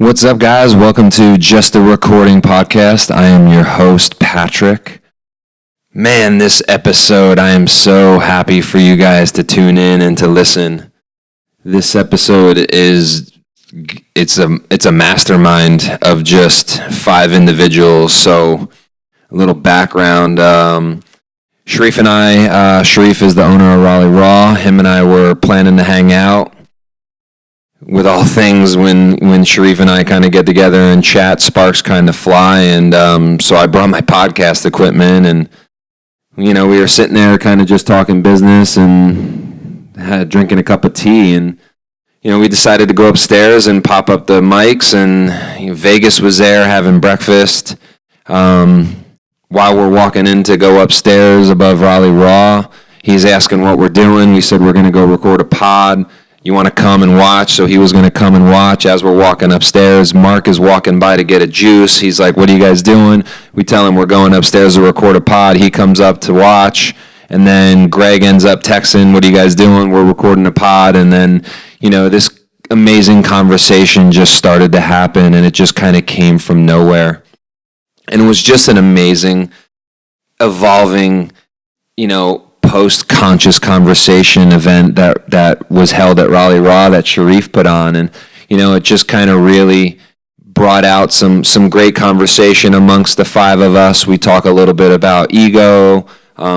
What's up, guys? Welcome to Just a Recording Podcast. I am your host, Patrick. Man, this episode, I am so happy for you guys to tune in and to listen. This episode it's a mastermind of just 5 individuals. So, a little background. Sherif and I, Sherif is the owner of Raleigh Raw. Him and I were planning to hang out. With all things, when Sherif and I kind of get together and chat, sparks kind of fly, and so I brought my podcast equipment, and we were sitting there kind of just talking business and drinking a cup of tea, and we decided to go upstairs and pop up the mics, and Vegas was there having breakfast. While we're walking in to go upstairs above Raleigh Raw, he's asking what we're doing. We said we're going to go record a pod. You want to come and watch? So he was going to come and watch as we're walking upstairs. Mark is walking by to get a juice. He's like, what are you guys doing? We tell him we're going upstairs to record a pod. He comes up to watch. And then Greg ends up texting, what are you guys doing? We're recording a pod. And then, this amazing conversation just started to happen. And it just kind of came from nowhere. And it was just an amazing, evolving, post-conscious conversation event that was held at Raleigh Raw that Sherif put on, and it just kind of really brought out some great conversation amongst the 5 of us. We talk a little bit about ego,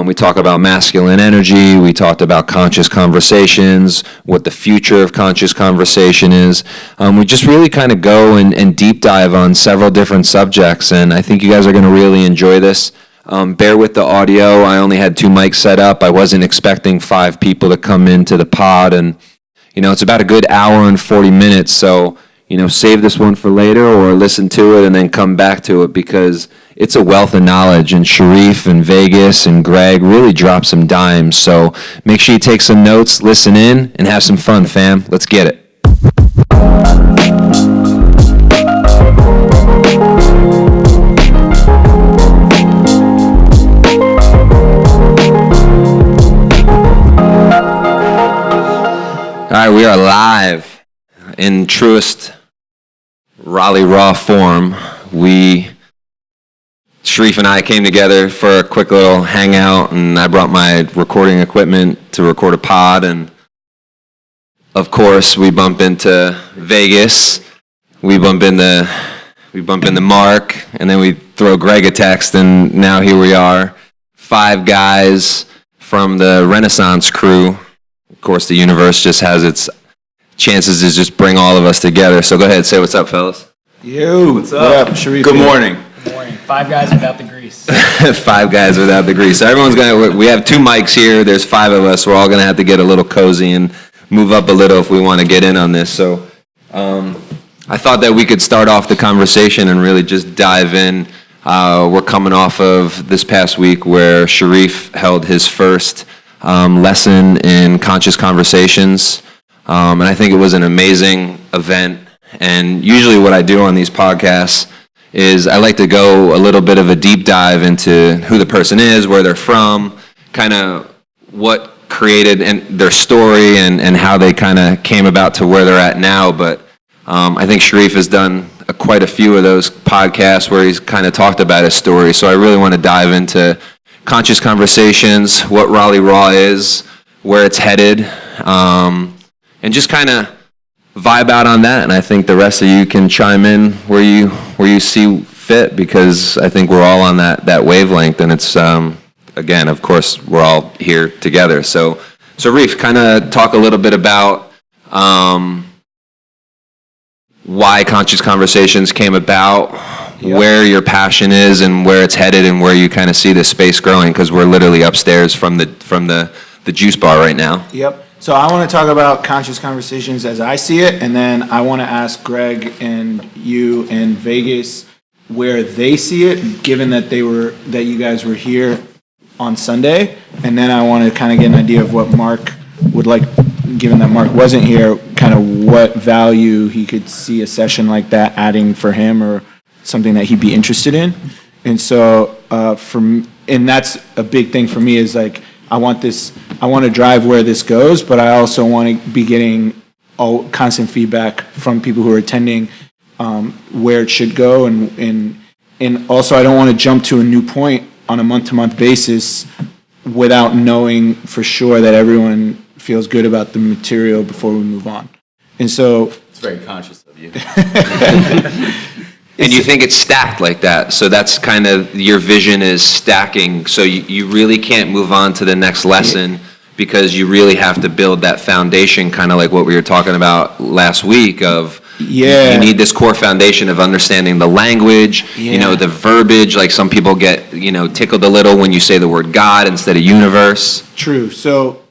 we talk about masculine energy, we talked about conscious conversations, what the future of conscious conversation is. We just really kind of go and deep dive on several different subjects, and I think you guys are going to really enjoy this. Bear with the audio. I only had 2 mics set up. I wasn't expecting 5 people to come into the pod, and it's about a good hour and 40 minutes. So save this one for later, or listen to it and then come back to it, because it's a wealth of knowledge. And Sherif and Vegas and Greg really dropped some dimes. So make sure you take some notes, listen in, and have some fun, fam. Let's get it. All right, we are live in truest Raleigh Raw form. Sherif and I came together for a quick little hangout, and I brought my recording equipment to record a pod, and of course we bump into Vegas, we bump into Mark, and then we throw Greg a text, and now here we are, 5 guys from the Renaissance crew. Of course, the universe just has its chances to just bring all of us together. So go ahead, say what's up, fellas. Yo, what's up? What up, Sherif? Good morning. Good morning. 5 guys without the grease. 5 guys without the grease. So we have 2 mics here. There's 5 of us. We're all gonna have to get a little cozy and move up a little if we want to get in on this. So I thought that we could start off the conversation and really just dive in. We're coming off of this past week where Sherif held his first lesson in conscious conversations, and I think it was an amazing event. And usually what I do on these podcasts is I like to go a little bit of a deep dive into who the person is, where they're from, kind of what created and their story, and how they kind of came about to where they're at now. But I think Sherif has done quite a few of those podcasts where he's kind of talked about his story, so I really want to dive into conscious conversations, what Raleigh Raw is, where it's headed, and just kind of vibe out on that. And I think the rest of you can chime in where you see fit, because I think we're all on that wavelength, and it's again, of course, we're all here together. So Reef, kind of talk a little bit about why conscious conversations came about. Yep. Where your passion is and where it's headed, and where you kind of see this space growing, because we're literally upstairs from the juice bar right now. Yep. So I want to talk about conscious conversations as I see it, and then I want to ask Greg and you and Vegas where they see it, given that you guys were here on Sunday, and then I want to kind of get an idea of what Mark would like, given that Mark wasn't here, kind of what value he could see a session like that adding for him, or something that he'd be interested in. And so and that's a big thing for me, is like I want to drive where this goes, but I also want to be getting constant feedback from people who are attending where it should go, and also I don't want to jump to a new point on a month-to-month basis without knowing for sure that everyone feels good about the material before we move on. And so it's very conscious of you. And you think it's stacked like that. So that's kind of your vision is stacking. So you really can't move on to the next lesson because you really have to build that foundation, kind of like what we were talking about last week of you need this core foundation of understanding the language, the verbiage. Like some people get, tickled a little when you say the word God instead of universe. True. So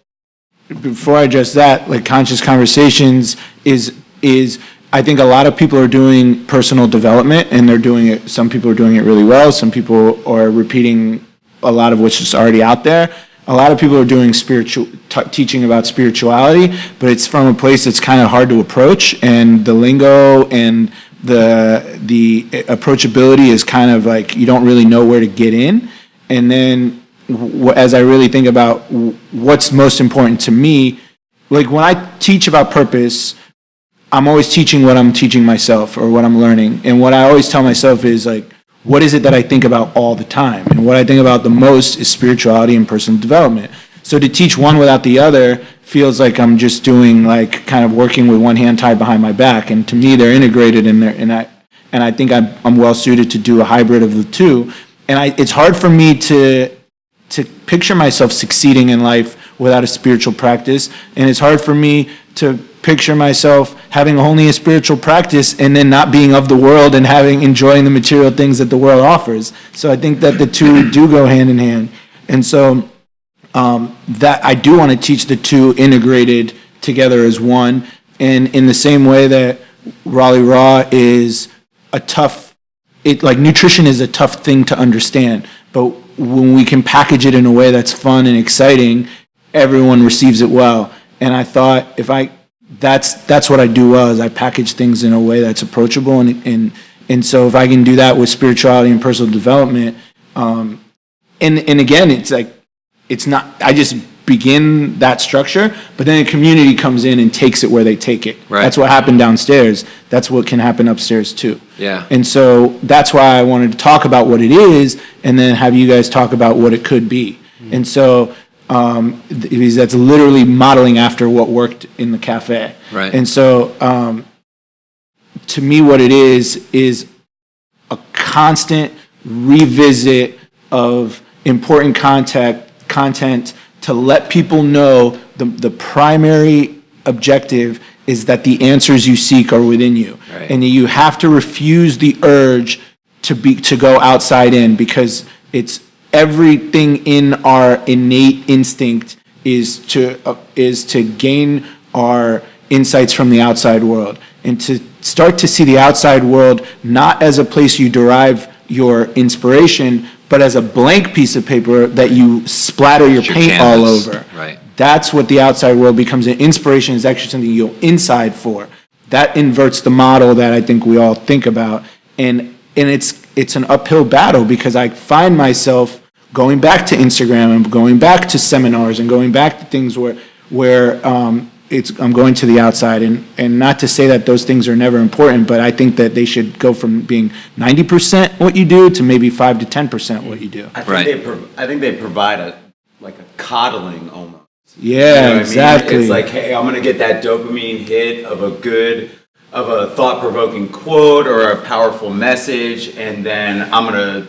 before I address that, like conscious conversations is I think a lot of people are doing personal development, and they're doing it. Some people are doing it really well. Some people are repeating a lot of what's just already out there. A lot of people are doing teaching about spirituality, but it's from a place that's kind of hard to approach, and the lingo and the approachability is kind of like you don't really know where to get in. And then as I really think about what's most important to me, like when I teach about purpose, I'm always teaching what I'm teaching myself or what I'm learning. And what I always tell myself is like, what is it that I think about all the time? And what I think about the most is spirituality and personal development. So to teach one without the other feels like I'm just doing like kind of working with one hand tied behind my back. And to me, they're integrated in there. And I think I'm well suited to do a hybrid of the two. And it's hard for me to picture myself succeeding in life without a spiritual practice. And it's hard for me to picture myself having only a spiritual practice and then not being of the world and enjoying the material things that the world offers. So I think that the two do go hand in hand. And so that I do want to teach the two integrated together as one. And in the same way that Raleigh Raw is nutrition is a tough thing to understand. But when we can package it in a way that's fun and exciting, everyone receives it well. And I thought that's what I do well, is I package things in a way that's approachable, and so if I can do that with spirituality and personal development, and again, it's like it's not I just begin that structure, but then the community comes in and takes it where they take it. Right. That's what happened downstairs. That's what can happen upstairs too. Yeah. And so that's why I wanted to talk about what it is, and then have you guys talk about what it could be. Mm-hmm. And so. Because that's literally modeling after what worked in the cafe. Right. And so, to me, what it is a constant revisit of important content to let people know the primary objective is that the answers you seek are within you. Right. And you have to refuse the urge to go outside in, because it's everything in our innate instinct is to gain our insights from the outside world, and to start to see the outside world not as a place you derive your inspiration, but as a blank piece of paper that you splatter your paint canvas. all over. Right. That's what the outside world becomes. An inspiration is actually something you go inside for. That inverts the model that I think we all think about, and it's an uphill battle, because I find myself going back to Instagram and going back to seminars and going back to things where I'm going to the outside, and not to say that those things are never important, but I think that they should go from being 90% what you do to maybe 5 to 10% what you do. I think they provide a coddling almost. Yeah, you know what exactly. I mean? It's like, hey, I'm gonna get that dopamine hit of a thought-provoking quote or a powerful message, and then I'm gonna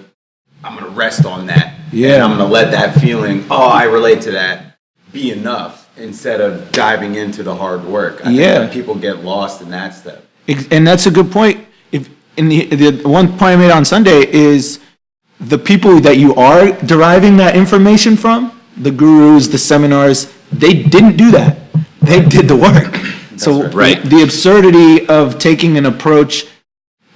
rest on that. Yeah. And I'm going to let that feeling, I relate to that, be enough, instead of diving into the hard work. I think that people get lost in that step. And that's a good point. The one point I made on Sunday is the people that you are deriving that information from, the gurus, the seminars, they didn't do that. They did the work. So right. The absurdity of taking an approach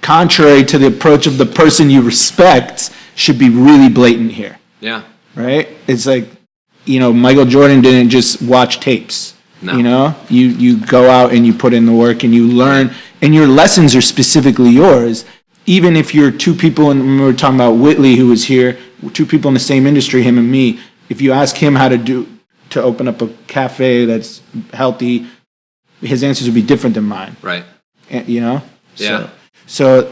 contrary to the approach of the person you respect should be really blatant here. Yeah. Right? It's like, Michael Jordan didn't just watch tapes. No. You go out and you put in the work and you learn, and your lessons are specifically yours. Even if you're two people, and we were talking about Whitley, who was here, two people in the same industry, him and me, if you ask him how to open up a cafe that's healthy, his answers would be different than mine. Right. And, Yeah. So,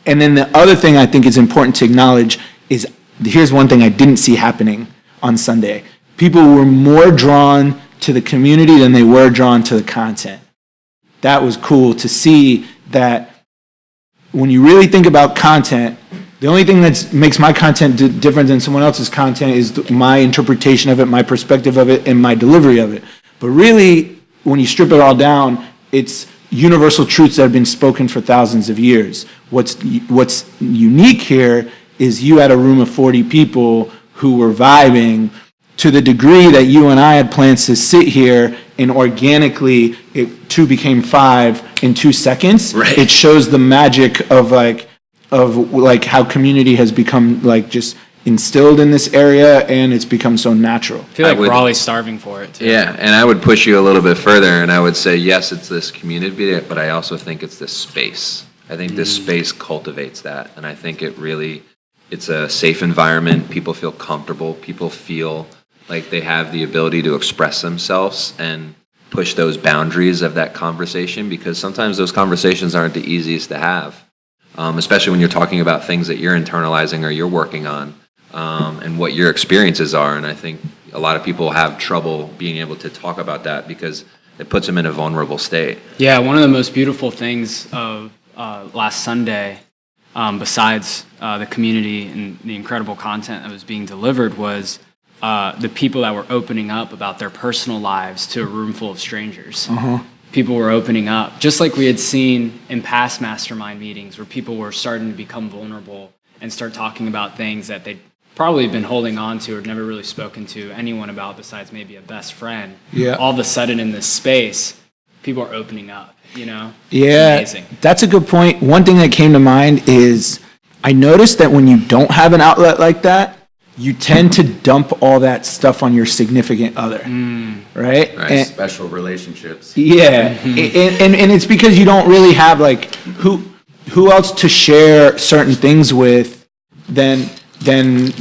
and then the other thing I think is important to acknowledge is here's one thing I didn't see happening on Sunday. People were more drawn to the community than they were drawn to the content. That was cool to see that when you really think about content, the only thing that makes my content different than someone else's content is my interpretation of it, my perspective of it, and my delivery of it. But really, when you strip it all down, it's universal truths that have been spoken for thousands of years. What's unique here is you had a room of 40 people who were vibing to the degree that you and I had plans to sit here and organically two became five in 2 seconds. Right. It shows the magic of how community has become like just instilled in this area, and it's become so natural. I feel like Raleigh's starving for it, too. Yeah, and I would push you a little bit further, and I would say, yes, it's this community, but I also think it's this space. I think this space cultivates that, and I think it's a safe environment. People feel comfortable. People feel like they have the ability to express themselves and push those boundaries of that conversation, because sometimes those conversations aren't the easiest to have, especially when you're talking about things that you're internalizing or you're working on. And what your experiences are. And I think a lot of people have trouble being able to talk about that because it puts them in a vulnerable state. Yeah, one of the most beautiful things of last Sunday, besides the community and the incredible content that was being delivered, was the people that were opening up about their personal lives to a room full of strangers. People were opening up, just like we had seen in past mastermind meetings where people were starting to become vulnerable and start talking about things that they'd probably been holding on to or never really spoken to anyone about besides maybe a best friend. Yeah. All of a sudden in this space, people are opening up, Yeah, It's amazing. That's a good point. One thing that came to mind is I noticed that when you don't have an outlet like that, you tend to dump all that stuff on your significant other, right? And, Special relationships. yeah, and it's because you don't really have like who else to share certain things with than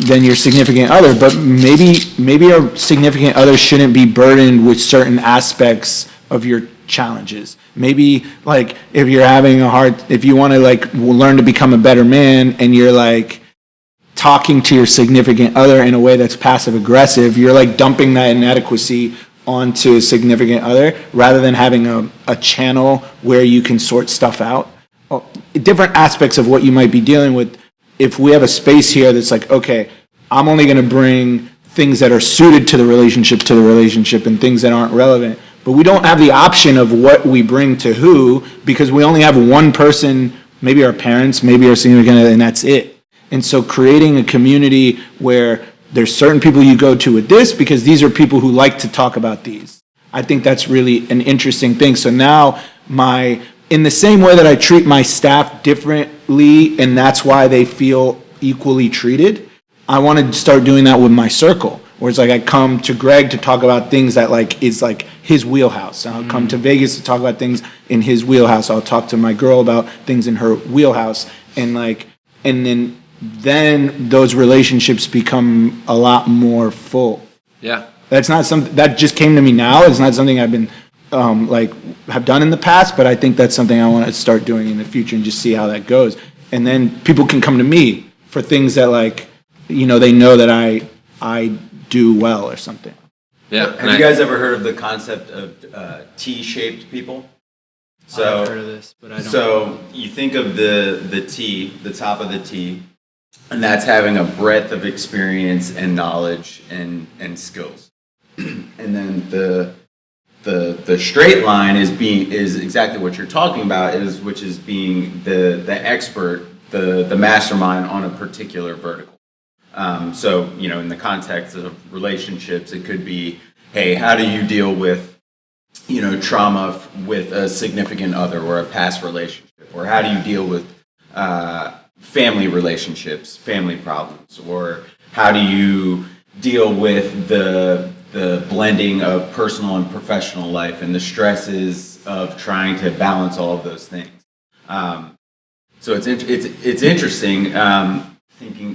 your significant other. But maybe our significant other shouldn't be burdened with certain aspects of your challenges. Maybe like if you're having if you want to like learn to become a better man and you're like talking to your significant other in a way that's passive aggressive, you're like dumping that inadequacy onto a significant other rather than having a channel where you can sort stuff out. Different aspects of what you might be dealing with. If we have a space here that's like, okay, I'm only going to bring things that are suited to the relationship and things that aren't relevant. But we don't have the option of what we bring to who, because we only have one person, maybe our parents, maybe our significant other, and that's it. And so creating a community where there's certain people you go to with this because these are people who like to talk about these. I think that's really an interesting thing. So now in the same way that I treat my staff differently, and that's why they feel equally treated, I want to start doing that with my circle, where it's like I come to Greg to talk about things that like is like his wheelhouse. I'll come to Vegas to talk about things in his wheelhouse. I'll talk to my girl about things in her wheelhouse, and then those relationships become a lot more full. Yeah. That's not something that just came to me now. It's not something I've been have done in the past, but I think that's something I want to start doing in the future and just see how that goes. And then people can come to me for things that they know that I do well or something. Yeah. Have you guys ever heard of the concept of T-shaped people? So I've heard of this, but I don't. So you think of the T, the top of the T, and that's having a breadth of experience and knowledge and skills. And then the straight line is exactly what you're talking about, which is being the expert, the mastermind on a particular vertical. So in the context of relationships, it could be, hey, how do you deal with trauma with a significant other or a past relationship, or how do you deal with family relationships, family problems, or how do you deal with the blending of personal and professional life and the stresses of trying to balance all of those things. So it's interesting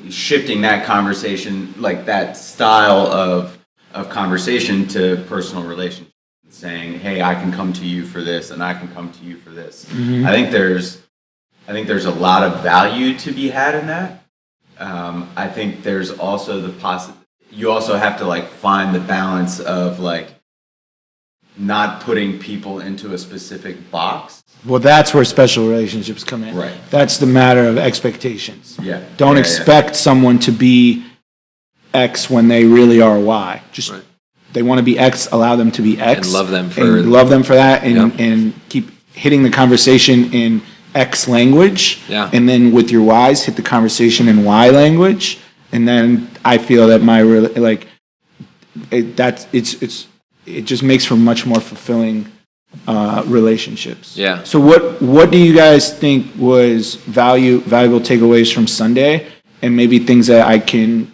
shifting that conversation, like that style of conversation, to personal relationships. saying, hey, I can come to you for this and I can come to you for this. I think there's a lot of value to be had in that. I think there's also you also have to like find the balance of like not putting people into a specific box. Well, that's where special relationships come in. Right. That's the matter of expectations. Yeah. Don't expect someone to be X when they really are Y. Just they want to be X, allow them to be X. And love them for that and keep hitting the conversation in X language. Yeah. And then with your Ys, hit the conversation in Y language. And then I feel that it just makes for much more fulfilling relationships. Yeah. So what do you guys think was valuable takeaways from Sunday, and maybe things that I can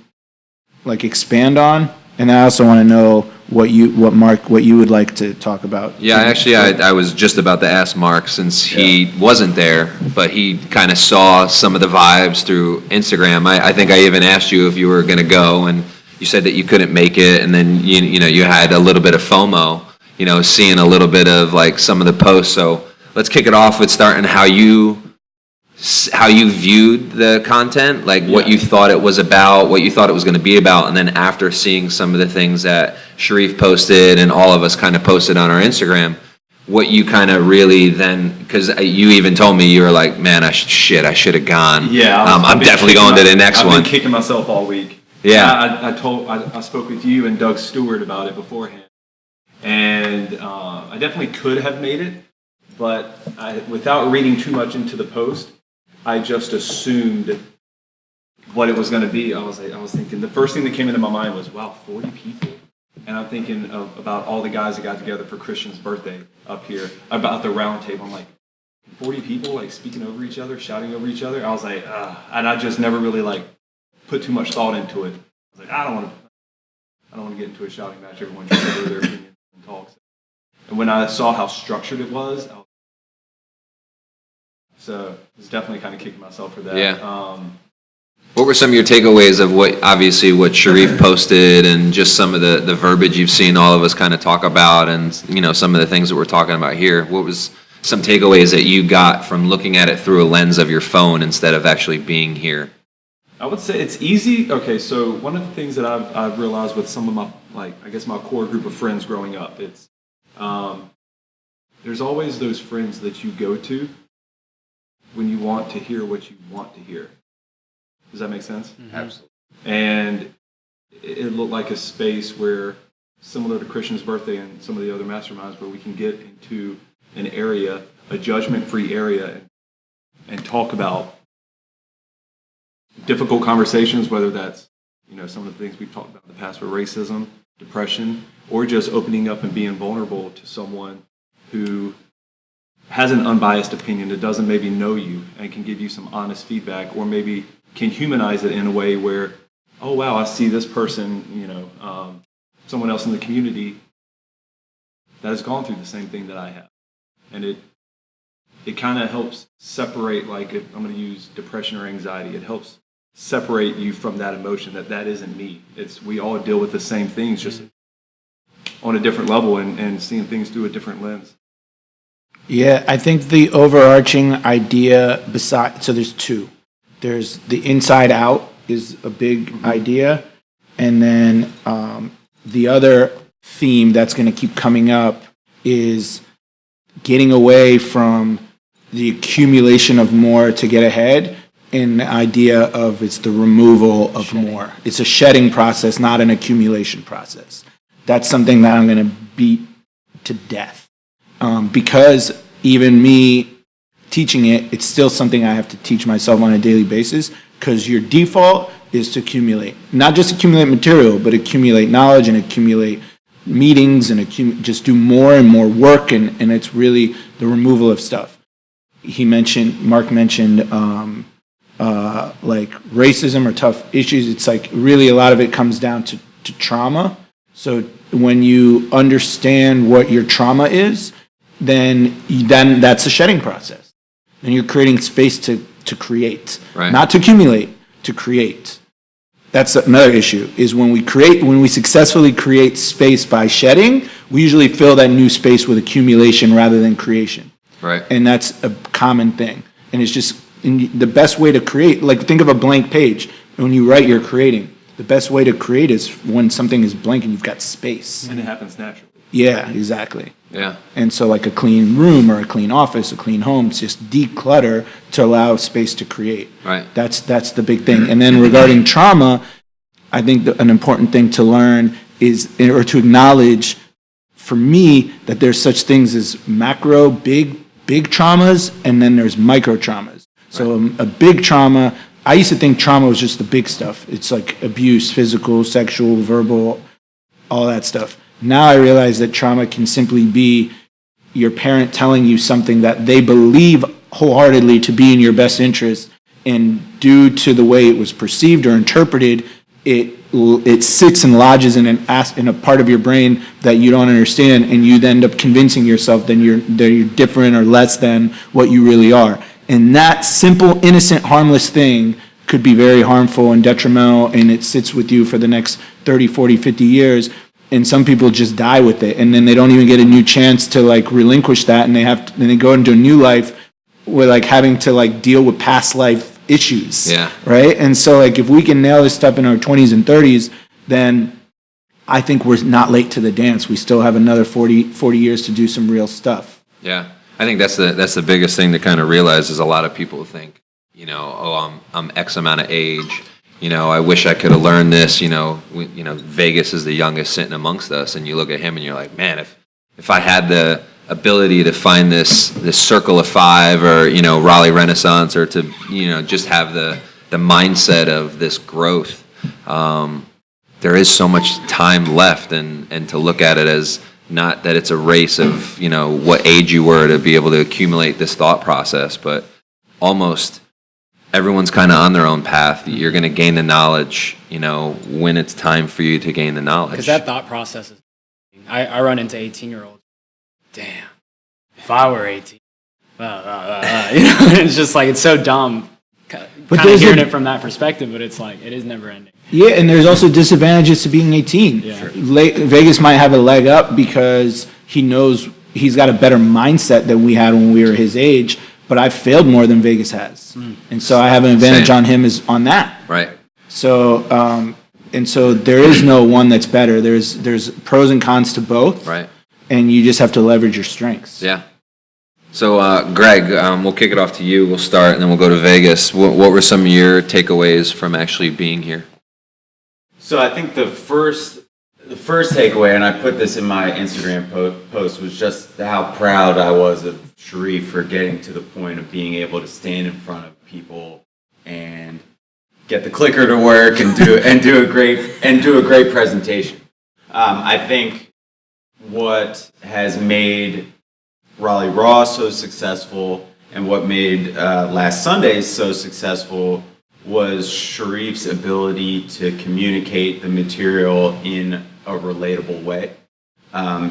like expand on? And I also want to know what you would like to talk about. Yeah, actually, I was just about to ask Mark, since he wasn't there, but he kind of saw some of the vibes through Instagram. I think I even asked you if you were going to go, and you said that you couldn't make it, and then you had a little bit of FOMO, seeing a little bit of like some of the posts. So let's kick it off with starting how you viewed the content, like what you thought it was about, what you thought it was going to be about, and then after seeing some of the things that Sherif posted and all of us kind of posted on our Instagram, what you kind of really then, because you even told me, you were like, man, I should have gone. Yeah, I'm definitely going to the next one. I've been kicking myself all week. Yeah, I spoke with you and Doug Stewart about it beforehand, and I definitely could have made it, but without reading too much into the post, I just assumed what it was going to be. I was thinking, the first thing that came into my mind was, wow, 40 people. And I'm thinking about all the guys that got together for Christian's birthday up here, about the round table. I'm like, 40 people like speaking over each other, shouting over each other. I was like, and I just never really like put too much thought into it. I was like, I don't want to get into a shouting match. Everyone should share their opinions and talks. And when I saw how structured it was, so I was definitely kind of kicking myself for that. Yeah. What were some of your takeaways of what Sherif posted, and just some of the verbiage you've seen all of us kind of talk about, and some of the things that we're talking about here? What was some takeaways that you got from looking at it through a lens of your phone instead of actually being here? I would say it's easy. Okay, so one of the things that I've realized with some of my my core group of friends growing up, it's there's always those friends that you go to when you want to hear what you want to hear. Does that make sense? Mm-hmm. Absolutely. And it looked like a space where, similar to Christian's birthday and some of the other masterminds, where we can get into an area, a judgment-free area, and talk about difficult conversations, whether that's some of the things we've talked about in the past with racism, depression, or just opening up and being vulnerable to someone who has an unbiased opinion that doesn't maybe know you and can give you some honest feedback, or maybe can humanize it in a way where, oh wow, I see this person, someone else in the community that has gone through the same thing that I have. And it kind of helps separate, like if I'm going to use depression or anxiety, it helps separate you from that emotion that isn't me. We all deal with the same things, just on a different level and seeing things through a different lens. Yeah, I think the overarching idea so there's two. There's the inside out is a big idea, and then the other theme that's going to keep coming up is getting away from the accumulation of more to get ahead, and the idea of it's the removal of more. It's a shedding process, not an accumulation process. That's something that I'm going to beat to death. Because even me teaching it, it's still something I have to teach myself on a daily basis, because your default is to accumulate. Not just accumulate material, but accumulate knowledge and accumulate meetings and just do more and more work, and it's really the removal of stuff. Mark mentioned like racism or tough issues. It's like really a lot of it comes down to trauma. So when you understand what your trauma is, then that's a shedding process. And you're creating space to create, right. Not to accumulate, to create. That's another issue, is when we successfully create space by shedding, we usually fill that new space with accumulation rather than creation. Right. And that's a common thing. And it's just the best way to create, like think of a blank page. When you write, you're creating. The best way to create is when something is blank and you've got space. And it happens naturally. Yeah, exactly. Yeah. And so like a clean room or a clean office, a clean home, it's just declutter to allow space to create. Right. That's the big thing. And then regarding trauma, I think an important thing to learn is, or to acknowledge for me, that there's such things as macro, big traumas, and then there's micro traumas. So a big trauma, I used to think trauma was just the big stuff. It's like abuse, physical, sexual, verbal, all that stuff. Now I realize that trauma can simply be your parent telling you something that they believe wholeheartedly to be in your best interest, and due to the way it was perceived or interpreted, it sits and lodges in a part of your brain that you don't understand, and you end up convincing yourself that you're different or less than what you really are. And that simple, innocent, harmless thing could be very harmful and detrimental, and it sits with you for the next 30, 40, 50 years. And some people just die with it, and then they don't even get a new chance to like relinquish that, and they go into a new life with like having to like deal with past life issues. Yeah. Right? And so like if we can nail this stuff in our 20s and 30s, then I think we're not late to the dance. We still have another 40 years to do some real stuff. Yeah. I think that's the biggest thing to kind of realize is a lot of people think, I'm X amount of age. I wish I could have learned this. Vegas is the youngest sitting amongst us, and you look at him and you're like, man, if I had the ability to find this circle of five, or Raleigh Renaissance, or to just have the mindset of this growth, there is so much time left, and to look at it as not that it's a race of what age you were to be able to accumulate this thought process, but almost everyone's kind of on their own path. You're going to gain the knowledge, when it's time for you to gain the knowledge. Because that thought process is, I run into 18-year-olds. Damn, if I were 18, it's just like, it's so dumb. Kind of hearing it from that perspective, but it's like, it is never ending. Yeah, and there's also disadvantages to being 18. Yeah. Sure. Vegas might have a leg up because he knows he's got a better mindset than we had when we were his age, but I've failed more than Vegas has. And so I have an advantage on him on that. Right. So, and so there is no one that's better. There's pros and cons to both. Right. And you just have to leverage your strengths. Yeah. So, Greg, we'll kick it off to you. We'll start, and then we'll go to Vegas. What were some of your takeaways from actually being here? So I think the first takeaway, and I put this in my Instagram post, was just how proud I was of Sherif for getting to the point of being able to stand in front of people and get the clicker to work and do a great presentation. I think what has made Raleigh Raw so successful and what made last Sundays so successful was Sherif's ability to communicate the material in a relatable way.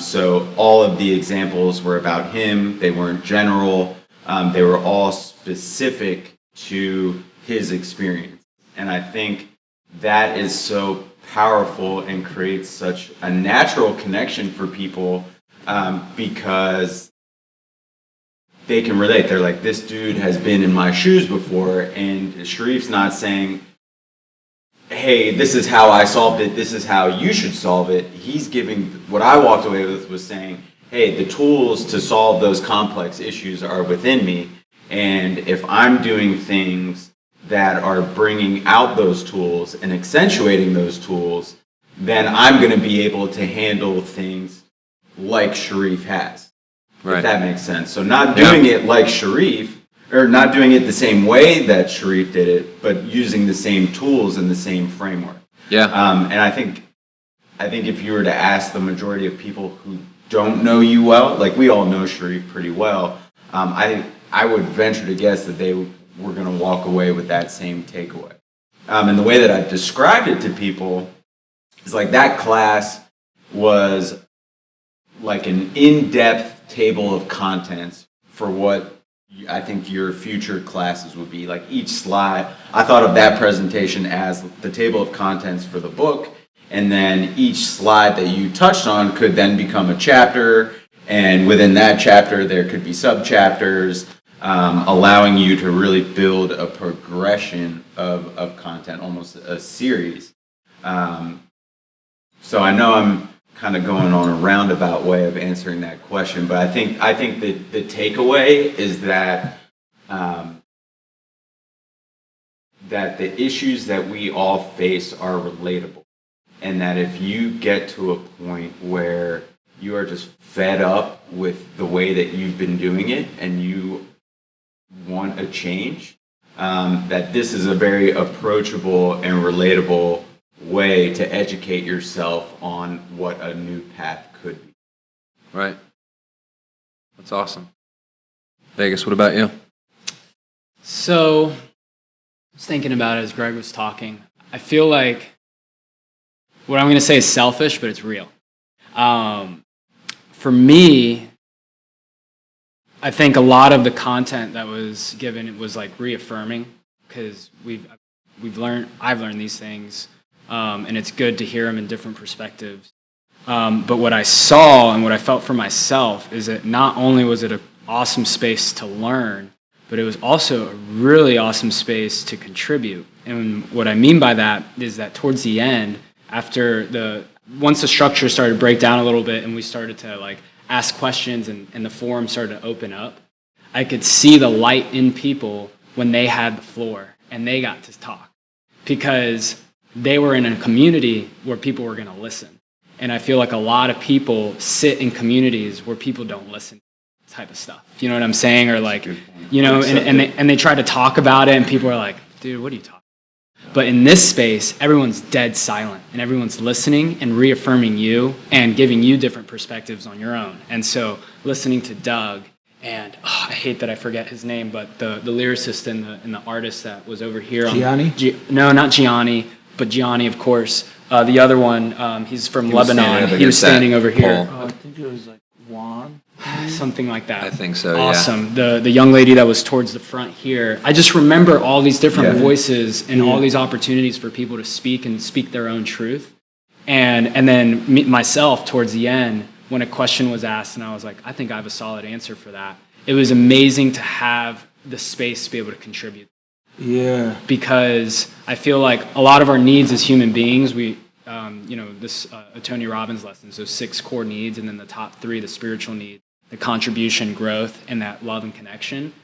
So all of the examples were about him. They weren't general. They were all specific to his experience. And I think that is so powerful and creates such a natural connection for people because they can relate. They're like, this dude has been in my shoes before, and Sherif's not saying, hey, this is how I solved it, this is how you should solve it. He's giving, what I walked away with was saying, hey, the tools to solve those complex issues are within me, and if I'm doing things that are bringing out those tools and accentuating those tools, then I'm going to be able to handle things like Sherif has. Right. If that makes sense. So not doing it like Sherif, or not doing it the same way that Sherif did it, but using the same tools and the same framework. Yeah. And I think if you were to ask the majority of people who don't know you well, like we all know Sherif pretty well, I would venture to guess that they were going to walk away with that same takeaway. And the way that I've described it to people is like that class was like an in-depth table of contents for what I think your future classes would be. Like each slide, I thought of that presentation as the table of contents for the book, and then each slide that you touched on could then become a chapter, and within that chapter there could be sub-chapters, allowing you to really build a progression of content, almost a series. So I know I'm kind of going on a roundabout way of answering that question, but I think that the takeaway is that that the issues that we all face are relatable, and that if you get to a point where you are just fed up with the way that you've been doing it and you want a change, that this is a very approachable and relatable way to educate yourself on what a new path could be. Right. That's awesome. Vegas, what about you? So, I was thinking about it as Greg was talking. I feel like what I'm going to say is selfish, but it's real. For me, I think a lot of the content that was given, it was like reaffirming, because I've learned these things, and it's good to hear them in different perspectives. But what I saw and what I felt for myself is that not only was it an awesome space to learn, but it was also a really awesome space to contribute. And what I mean by that is that towards the end, once the structure started to break down a little bit and we started to like ask questions and the forum started to open up, I could see the light in people when they had the floor and they got to talk, because they were in a community where people were going to listen. And I feel like a lot of people sit in communities where people don't listen to this type of stuff. You know what I'm saying? Or like, you know, and they try to talk about it and people are like, dude, what are you talking about? But in this space, everyone's dead silent and everyone's listening and reaffirming you and giving you different perspectives on your own. And so listening to Doug and I hate that I forget his name, but the lyricist and the artist that was over here. Gianni? No, not Gianni, but Gianni, of course. The other one, he's from Lebanon. He was standing over here. I think it was like Juan. Something like that. I think so, awesome. Yeah. The young lady that was towards the front here. I just remember all these different voices and all these opportunities for people to speak and speak their own truth. And then myself towards the end, when a question was asked and I was like, I think I have a solid answer for that. It was amazing to have the space to be able to contribute. Yeah. Because I feel like a lot of our needs as human beings, this Tony Robbins lesson, so 6 core needs, and then the top 3, the spiritual need, the contribution, growth, and that love and connection,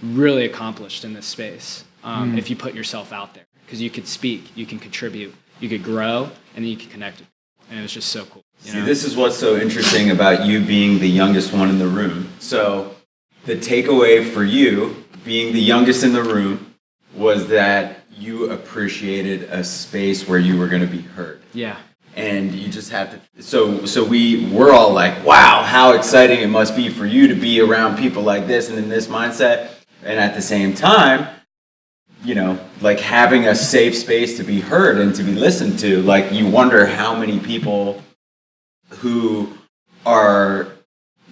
really accomplished in this space if you put yourself out there. Because you could speak, you can contribute, you could grow, and then you can connect with people. And it was just so cool. See, this is what's so interesting about you being the youngest one in the room. So the takeaway for you being the youngest in the room was that you appreciated a space where you were going to be heard. Yeah. And you just have to, so we're all like, wow, how exciting it must be for you to be around people like this and in this mindset. And at the same time, you know, like having a safe space to be heard and to be listened to, like you wonder how many people who are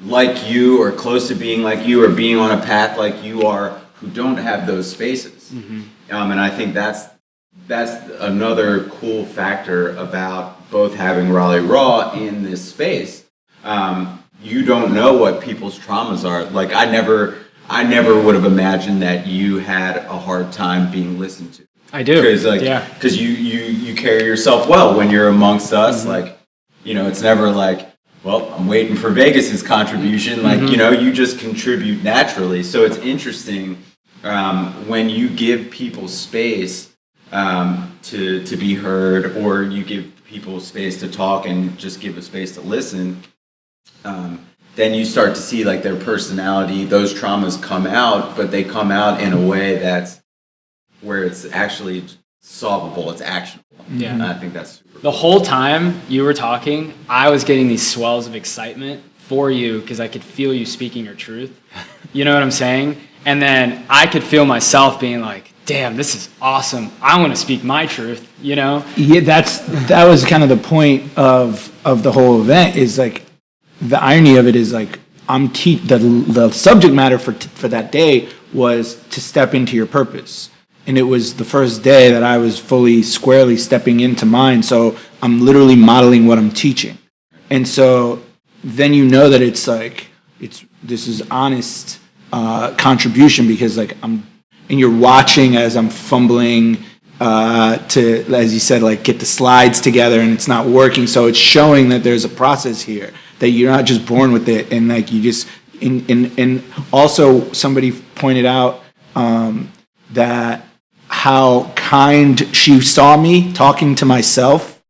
like you or close to being like you or being on a path like you are who don't have those spaces. Mm-hmm. And I think that's another cool factor about both having Raleigh Raw in this space. You don't know what people's traumas are. Like I never would have imagined that you had a hard time being listened to. I do. Because you carry yourself well when you're amongst us. Mm-hmm. Like, you know, it's never like, well, I'm waiting for Vegas's contribution. Like, you know, you just contribute naturally. So it's interesting when you give people space to be heard, or you give people space to talk and just give a space to listen, then you start to see like their personality, those traumas come out, but they come out in a way that's where it's actually solvable, it's actionable. Yeah. And I think that's super cool. The whole time you were talking, I was getting these swells of excitement for you because I could feel you speaking your truth. You know what I'm saying? And then I could feel myself being like, damn, this is awesome. I want to speak my truth, you know? Yeah, that was kind of the point of the whole event, is like, the irony of it is like, the subject matter for that day was to step into your purpose. And it was the first day that I was fully squarely stepping into mine. So I'm literally modeling what I'm teaching. And so then you know that it's like, this is honest contribution, because like and you're watching as I'm fumbling to, as you said, like get the slides together, and it's not working. So it's showing that there's a process here, that you're not just born with it, and like you just, and also somebody pointed out that how kind she saw me talking to myself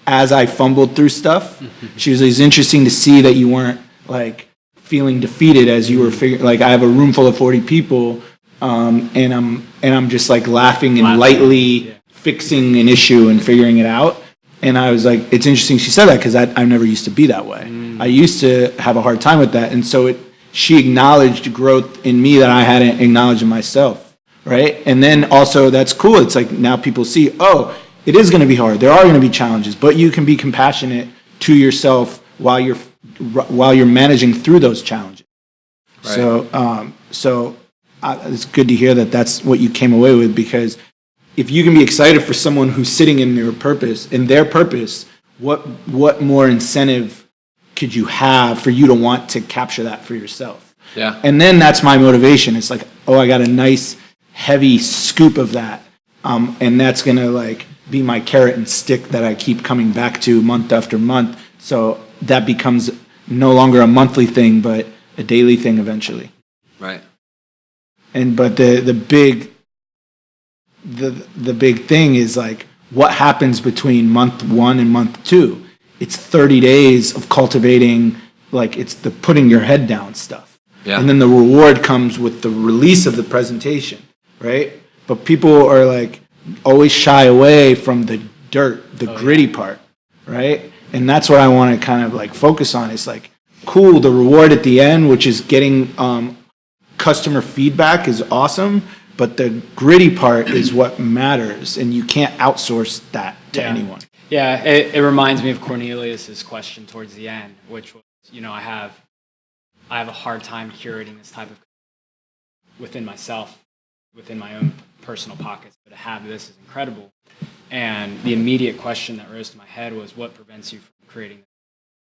as I fumbled through stuff. She was, it's interesting to see that you weren't like feeling defeated as you were figuring, like I have a room full of 40 people, and I'm just like laughing and lightly fixing an issue and figuring it out. And I was like, it's interesting she said that, because I never used to be that way. I used to have a hard time with that. And so she acknowledged growth in me that I hadn't acknowledged in myself, right? And then also that's cool. It's like now people see, oh, it is going to be hard. There are going to be challenges, but you can be compassionate to yourself while you're managing through those challenges. Right. So it's good to hear that that's what you came away with, because if you can be excited for someone who's sitting in their purpose, what more incentive could you have for you to want to capture that for yourself? Yeah. And then that's my motivation. It's like, oh, I got a nice heavy scoop of that, and that's gonna like be my carrot and stick that I keep coming back to month after month. So that becomes no longer a monthly thing, but a daily thing eventually. Right. But the big thing is like what happens between month 1 and month 2. It's 30 days of cultivating, like it's the putting your head down stuff. Yeah. And then the reward comes with the release of the presentation, right? But people are like always shy away from the dirt, the gritty part, right? And that's what I want to kind of like focus on. It's like, cool, the reward at the end, which is getting customer feedback, is awesome, but the gritty part is what matters, and you can't outsource that to anyone. Yeah, it reminds me of Cornelius's question towards the end, which was, I have a hard time curating this type of within myself, within my own personal pockets, but to have this is incredible. And the immediate question that rose to my head was, what prevents you from creating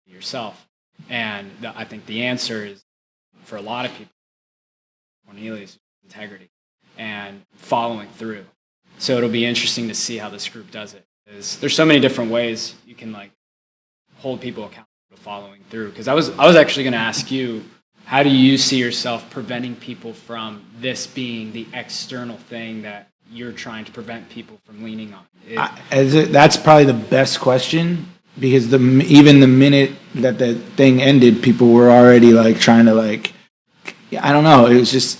this yourself? And I think the answer is, for a lot of people, Cornelius, integrity and following through. So it'll be interesting to see how this group does it. There's so many different ways you can like hold people accountable to following through. Because I was actually going to ask you, how do you see yourself preventing people from this being the external thing that you're trying to prevent people from leaning on? That's probably the best question, because even the minute that the thing ended, people were already like trying to like, I don't know. It was just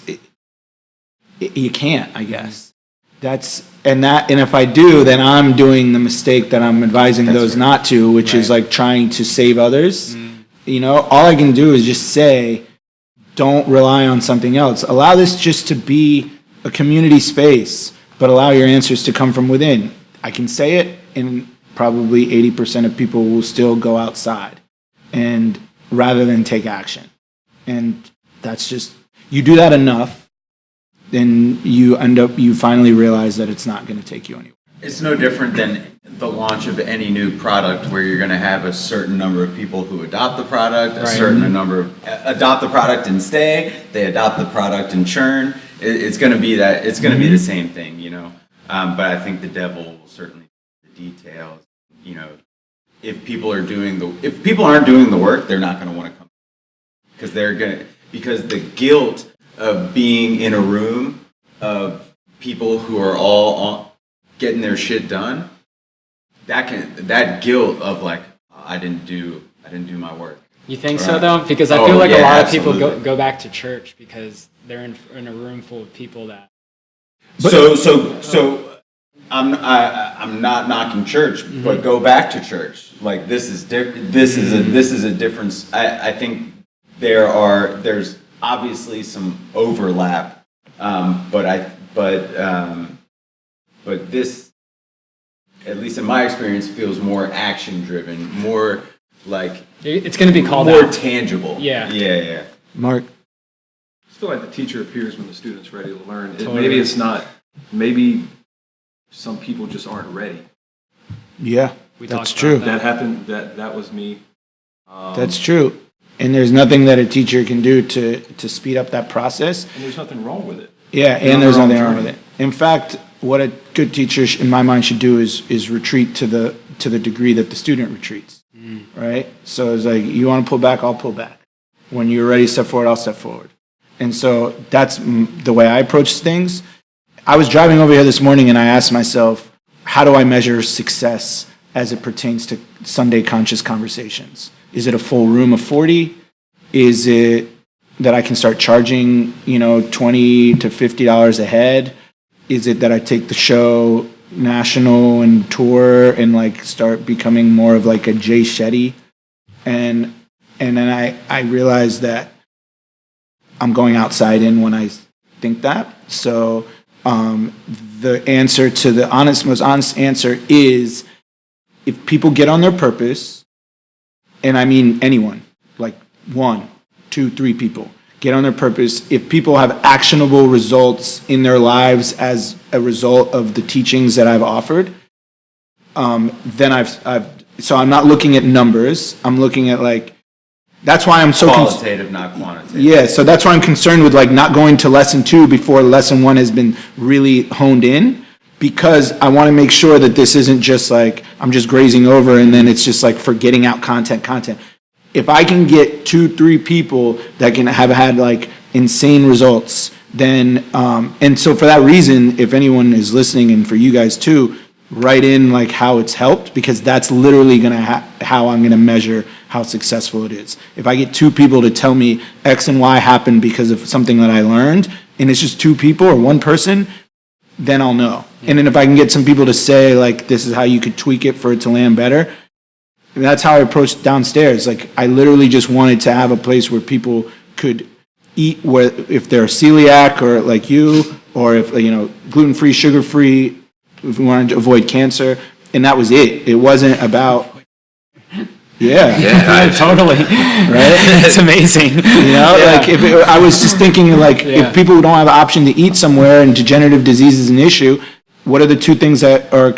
you can't, I guess. And if I do, then I'm doing the mistake that I'm advising those not to, which is like trying to save others. All I can do is just say, don't rely on something else. Allow this just to be a community space, but allow your answers to come from within. I can say it, and probably 80% of people will still go outside, and rather than take action. And that's just, you do that enough, then you finally realize that it's not going to take you anywhere. It's no different than the launch of any new product, where you're going to have a certain number of people who adopt the product, a certain number adopt the product and stay, they adopt the product and churn. It's going to be that. It's going to be the same thing, But I think the devil will certainly be the details. If people aren't doing the work, they're not going to want to come, because the guilt of being in a room of people who are all getting their shit done, that guilt of like, I didn't do my work. You think so though? Because I feel like a lot of people go back to church because they're in a room full of people that. So I'm not knocking church, but go back to church. Like this is a difference. I think there's obviously some overlap, but this, at least in my experience, feels more action driven, more like it's going to be called more out. tangible. Yeah. Mark? I feel like the teacher appears when the student's ready to learn. Totally. Maybe it's not. Maybe some people just aren't ready. Yeah, We that's talked true. about That happened. That was me. That's true. And there's nothing that a teacher can do to speed up that process. And there's nothing wrong with it. Yeah, They're on and there's their own nothing wrong with journey. it. In fact, what a good teacher, in my mind, should do is retreat to the degree that the student retreats, right? So it's like, you want to pull back, I'll pull back. When you're ready to step forward, I'll step forward. And so that's the way I approach things. I was driving over here this morning and I asked myself, how do I measure success as it pertains to Sunday conscious conversations? Is it a full room of 40? Is it that I can start charging, $20 to $50 a head? Is it that I take the show national and tour and like start becoming more of like a Jay Shetty? And then I realized that I'm going outside in when I think that. So the answer to the most honest answer is, if people get on their purpose, and I mean anyone, like 1, 2, 3 people, get on their purpose. If people have actionable results in their lives as a result of the teachings that I've offered, then so I'm not looking at numbers. I'm looking at like, that's why I'm so Qualitative, not quantitative. yeah, so that's why I'm concerned with like not going to lesson 2 before lesson 1 has been really honed in, because I want to make sure that this isn't just like I'm just grazing over and then it's just like forgetting out content. If I can get 2, 3 people that can have had like insane results, then and so for that reason, if anyone is listening, and for you guys too, write in like how it's helped, because that's literally gonna how I'm gonna measure how successful it is. If I get 2 people to tell me X and Y happened because of something that I learned, and it's just 2 people or 1 person, then I'll know. And then if I can get some people to say like, this is how you could tweak it for it to land better, and that's how I approached downstairs. Like, I literally just wanted to have a place where people could eat, where if they're celiac or like you, or if gluten-free, sugar-free, if we wanted to avoid cancer, and that was it. It wasn't about Yeah, totally. right? It's amazing. Like I was just thinking like, if people don't have an option to eat somewhere and degenerative disease is an issue, what are the 2 things that are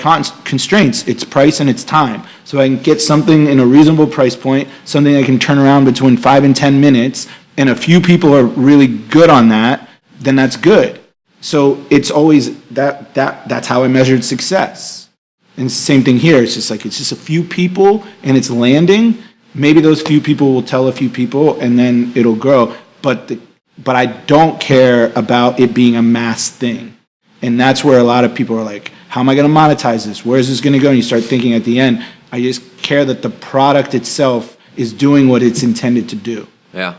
constraints? It's price and it's time. So I can get something in a reasonable price point, something I can turn around between 5 and 10 minutes, and a few people are really good on that, then that's good. So it's always that's how I measured success. And it's the same thing here. It's just like, it's just a few people and it's landing. Maybe those few people will tell a few people and then it'll grow. But I don't care about it being a mass thing. And that's where a lot of people are like, how am I going to monetize this? Where is this going to go? And you start thinking at the end, I just care that the product itself is doing what it's intended to do. Yeah.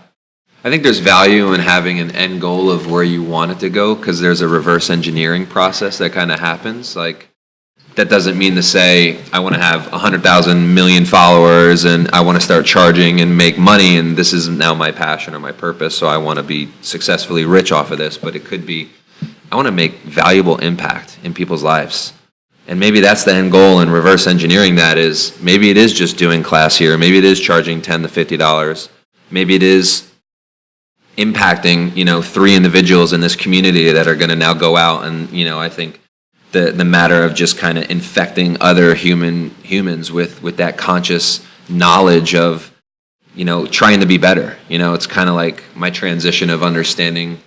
I think there's value in having an end goal of where you want it to go, because there's a reverse engineering process that kind of happens. Like, that doesn't mean to say I want to have 100,000 million followers and I want to start charging and make money and this is now my passion or my purpose, so I want to be successfully rich off of this. But it could be, I want to make valuable impact in people's lives. And maybe that's the end goal, and reverse engineering that is, maybe it is just doing class here, maybe it is charging $10 to $50, maybe it is impacting 3 individuals in this community that are going to now go out and I think the matter of just kind of infecting other humans with that conscious knowledge of trying to be better. It's kind of like my transition of understanding.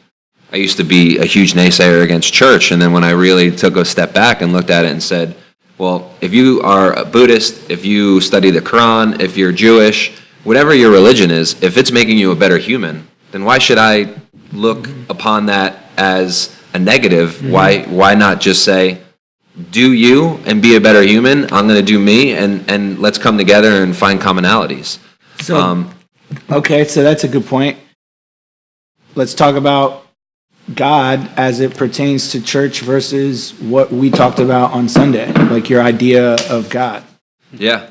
I used to be a huge naysayer against church, and then when I really took a step back and looked at it and said, well, if you are a Buddhist, if you study the Quran, if you're Jewish, whatever your religion is, if it's making you a better human, then why should I look upon that as a negative? Mm-hmm. Why not just say, do you and be a better human? I'm going to do me, and let's come together and find commonalities. So, okay, so that's a good point. Let's talk about God as it pertains to church versus what we talked about on Sunday, like your idea of God. Yeah,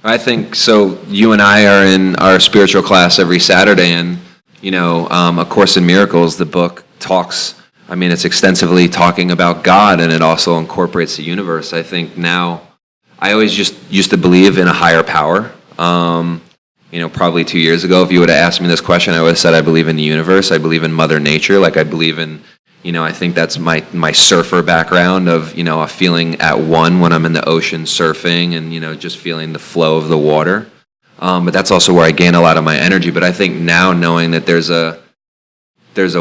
I think so. You and I are in our spiritual class every Saturday, and A Course in Miracles, the book talks. It's extensively talking about God, and it also incorporates the universe. I think now, I always just used to believe in a higher power, probably 2 years ago, if you would have asked me this question, I would have said I believe in the universe. I believe in Mother Nature. Like I believe in, I think that's my surfer background of, a feeling at one when I'm in the ocean surfing and, just feeling the flow of the water. But that's also where I gain a lot of my energy. But I think now knowing that there's a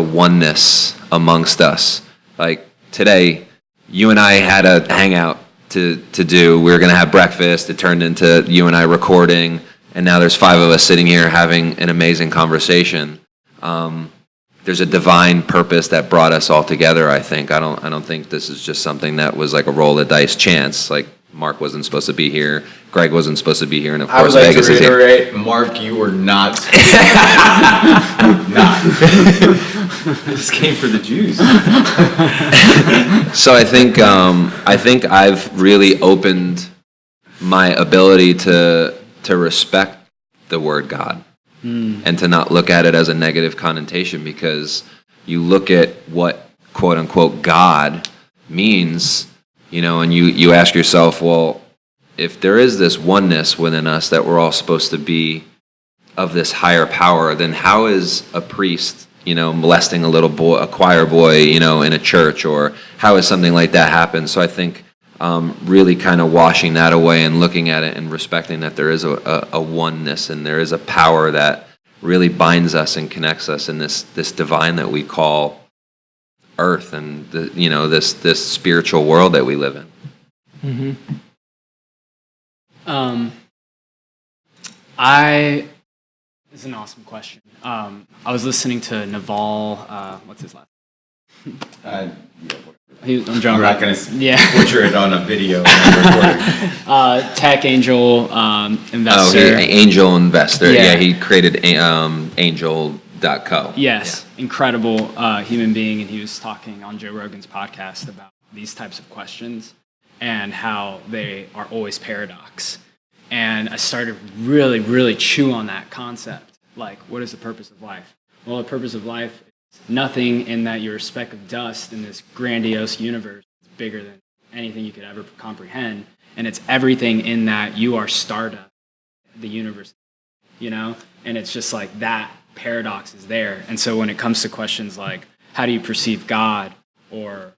oneness amongst us. Like today, you and I had a hangout to do. We were going to have breakfast. It turned into you and I recording. And now there's 5 of us sitting here having an amazing conversation. There's a divine purpose that brought us all together, I think. I don't think this is just something that was like a roll of dice chance. Like Mark wasn't supposed to be here. Greg wasn't supposed to be here. And of course, Vegas is here. I would like to reiterate, Mark, you were not. This came for the Jews. So I think I've really opened my ability to respect the word God and to not look at it as a negative connotation, because you look at what quote unquote God means, and you ask yourself, well, if there is this oneness within us that we're all supposed to be of this higher power, then how is a priest, molesting a little boy, a choir boy, in a church, or how is something like that happen? So I think really kind of washing that away and looking at it and respecting that there is a oneness and there is a power that really binds us and connects us in this divine that we call earth and this spiritual world that we live in. This is an awesome question. I was listening to Naval, what's his last name? I'm John. I'm not going to butcher it on a video. Tech angel investor. Angel investor. Yeah, he created angel.co. Yes, incredible human being, and he was talking on Joe Rogan's podcast about these types of questions and how they are always paradox. And I started really, really chew on that concept. Like, what is the purpose of life? Well, the purpose of life is nothing in that you're a speck of dust in this grandiose universe. It's bigger than anything you could ever comprehend. And it's everything in that you are stardust, the universe, And it's just like that paradox is there. And so when it comes to questions like, how do you perceive God? Or,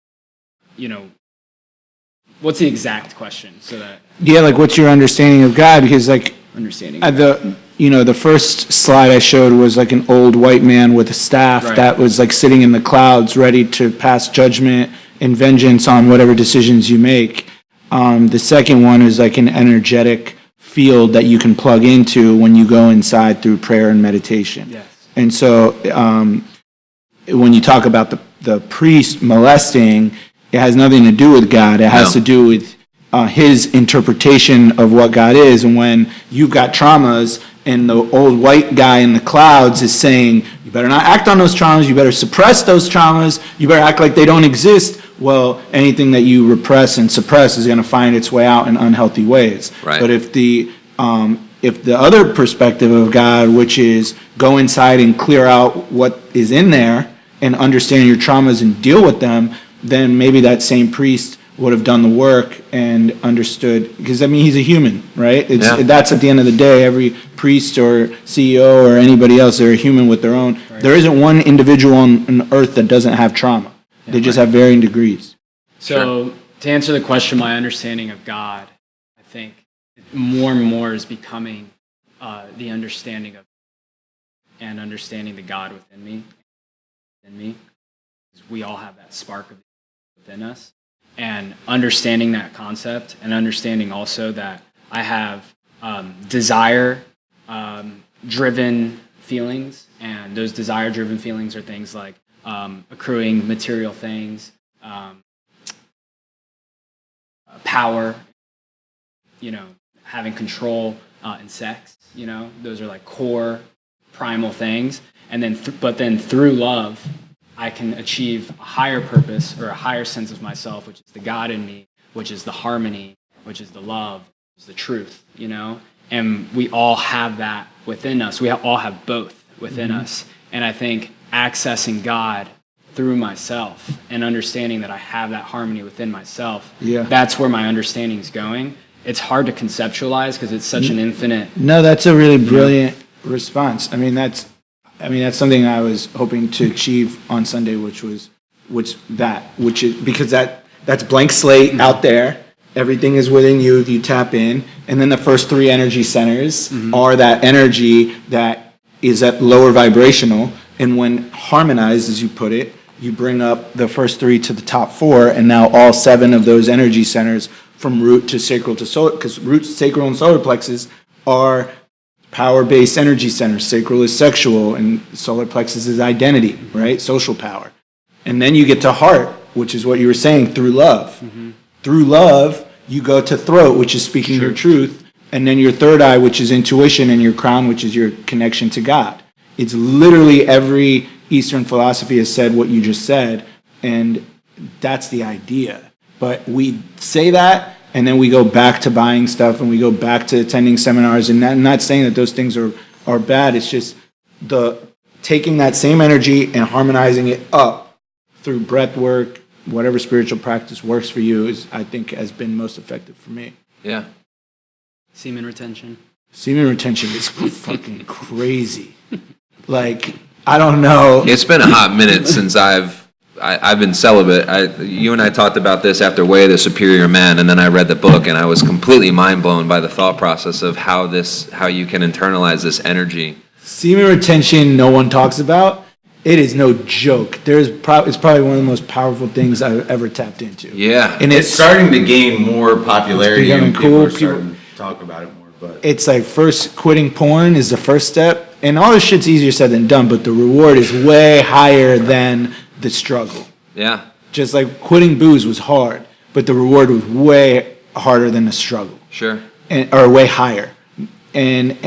what's the exact question? So that like what's your understanding of God? Because understanding the first slide I showed was like an old white man with a staff that was like sitting in the clouds, ready to pass judgment and vengeance on whatever decisions you make. The second one is like an energetic field that you can plug into when you go inside through prayer and meditation. Yes. And so when you talk about the priest molesting, it has nothing to do with God. It has to do with his interpretation of what God is. And when you've got traumas and the old white guy in the clouds is saying, you better not act on those traumas, you better suppress those traumas, you better act like they don't exist, well, anything that you repress and suppress is going to find its way out in unhealthy ways. Right. But if the other perspective of God, which is go inside and clear out what is in there and understand your traumas and deal with them, then maybe that same priest would have done the work and understood, because he's a human, right? That's at the end of the day. Every priest or CEO or anybody else, they're a human with their own. Right. There isn't one individual on earth that doesn't have trauma. They just have varying degrees. So to answer the question, my understanding of God, I think more and more is becoming the understanding of and understanding the God within me. We all have that spark of within us. And understanding that concept and understanding also that I have desire-driven feelings, and those desire-driven feelings are things like accruing material things, power, having control in sex, those are like core primal things. And then, but then through love, I can achieve a higher purpose or a higher sense of myself, which is the God in me, which is the harmony, which is the love, which is the truth, And we all have that within us. We all have both within us. And I think accessing God through myself and understanding that I have that harmony within myself, that's where my understanding is going. it's hard to conceptualize because it's such an infinite. No, that's a really brilliant response. I mean, that's something I was hoping to achieve on Sunday, which is because that's blank slate out there. Everything is within you if you tap in. And then the first 3 energy centers are that energy that is at lower vibrational. And when harmonized, as you put it, you bring up the first 3 to the top 4, and now all 7 of those energy centers from root to sacral to solar, because root, sacral, and solar plexus are power-based energy centers. Sacral is sexual, and solar plexus is identity, right? Social power. And then you get to heart, which is what you were saying, through love. Through love, you go to throat, which is speaking your truth, and then your third eye, which is intuition, and your crown, which is your connection to God. It's literally every Eastern philosophy has said what you just said, and that's the idea. But we say that, and then we go back to buying stuff, and we go back to attending seminars, and I'm not saying that those things are bad. It's just taking that same energy and harmonizing it up through breath work, whatever spiritual practice works for you, I think has been most effective for me. Yeah. Semen retention. Semen retention is fucking crazy. Like, I don't know. It's been a hot minute since I've been celibate. You and I talked about this after Way of the Superior Man, and then I read the book, and I was completely mind blown by the thought process of how you can internalize this energy. Semen retention, no one talks about. It is no joke. It's probably one of the most powerful things I've ever tapped into. Yeah, and it's starting to gain more popularity, and people are starting to talk about it more. But it's like first quitting porn is the first step, and all this shit's easier said than done. But the reward is way higher than the struggle. Yeah, just like quitting booze was hard, but the reward was way harder than the struggle. Sure, or way higher, and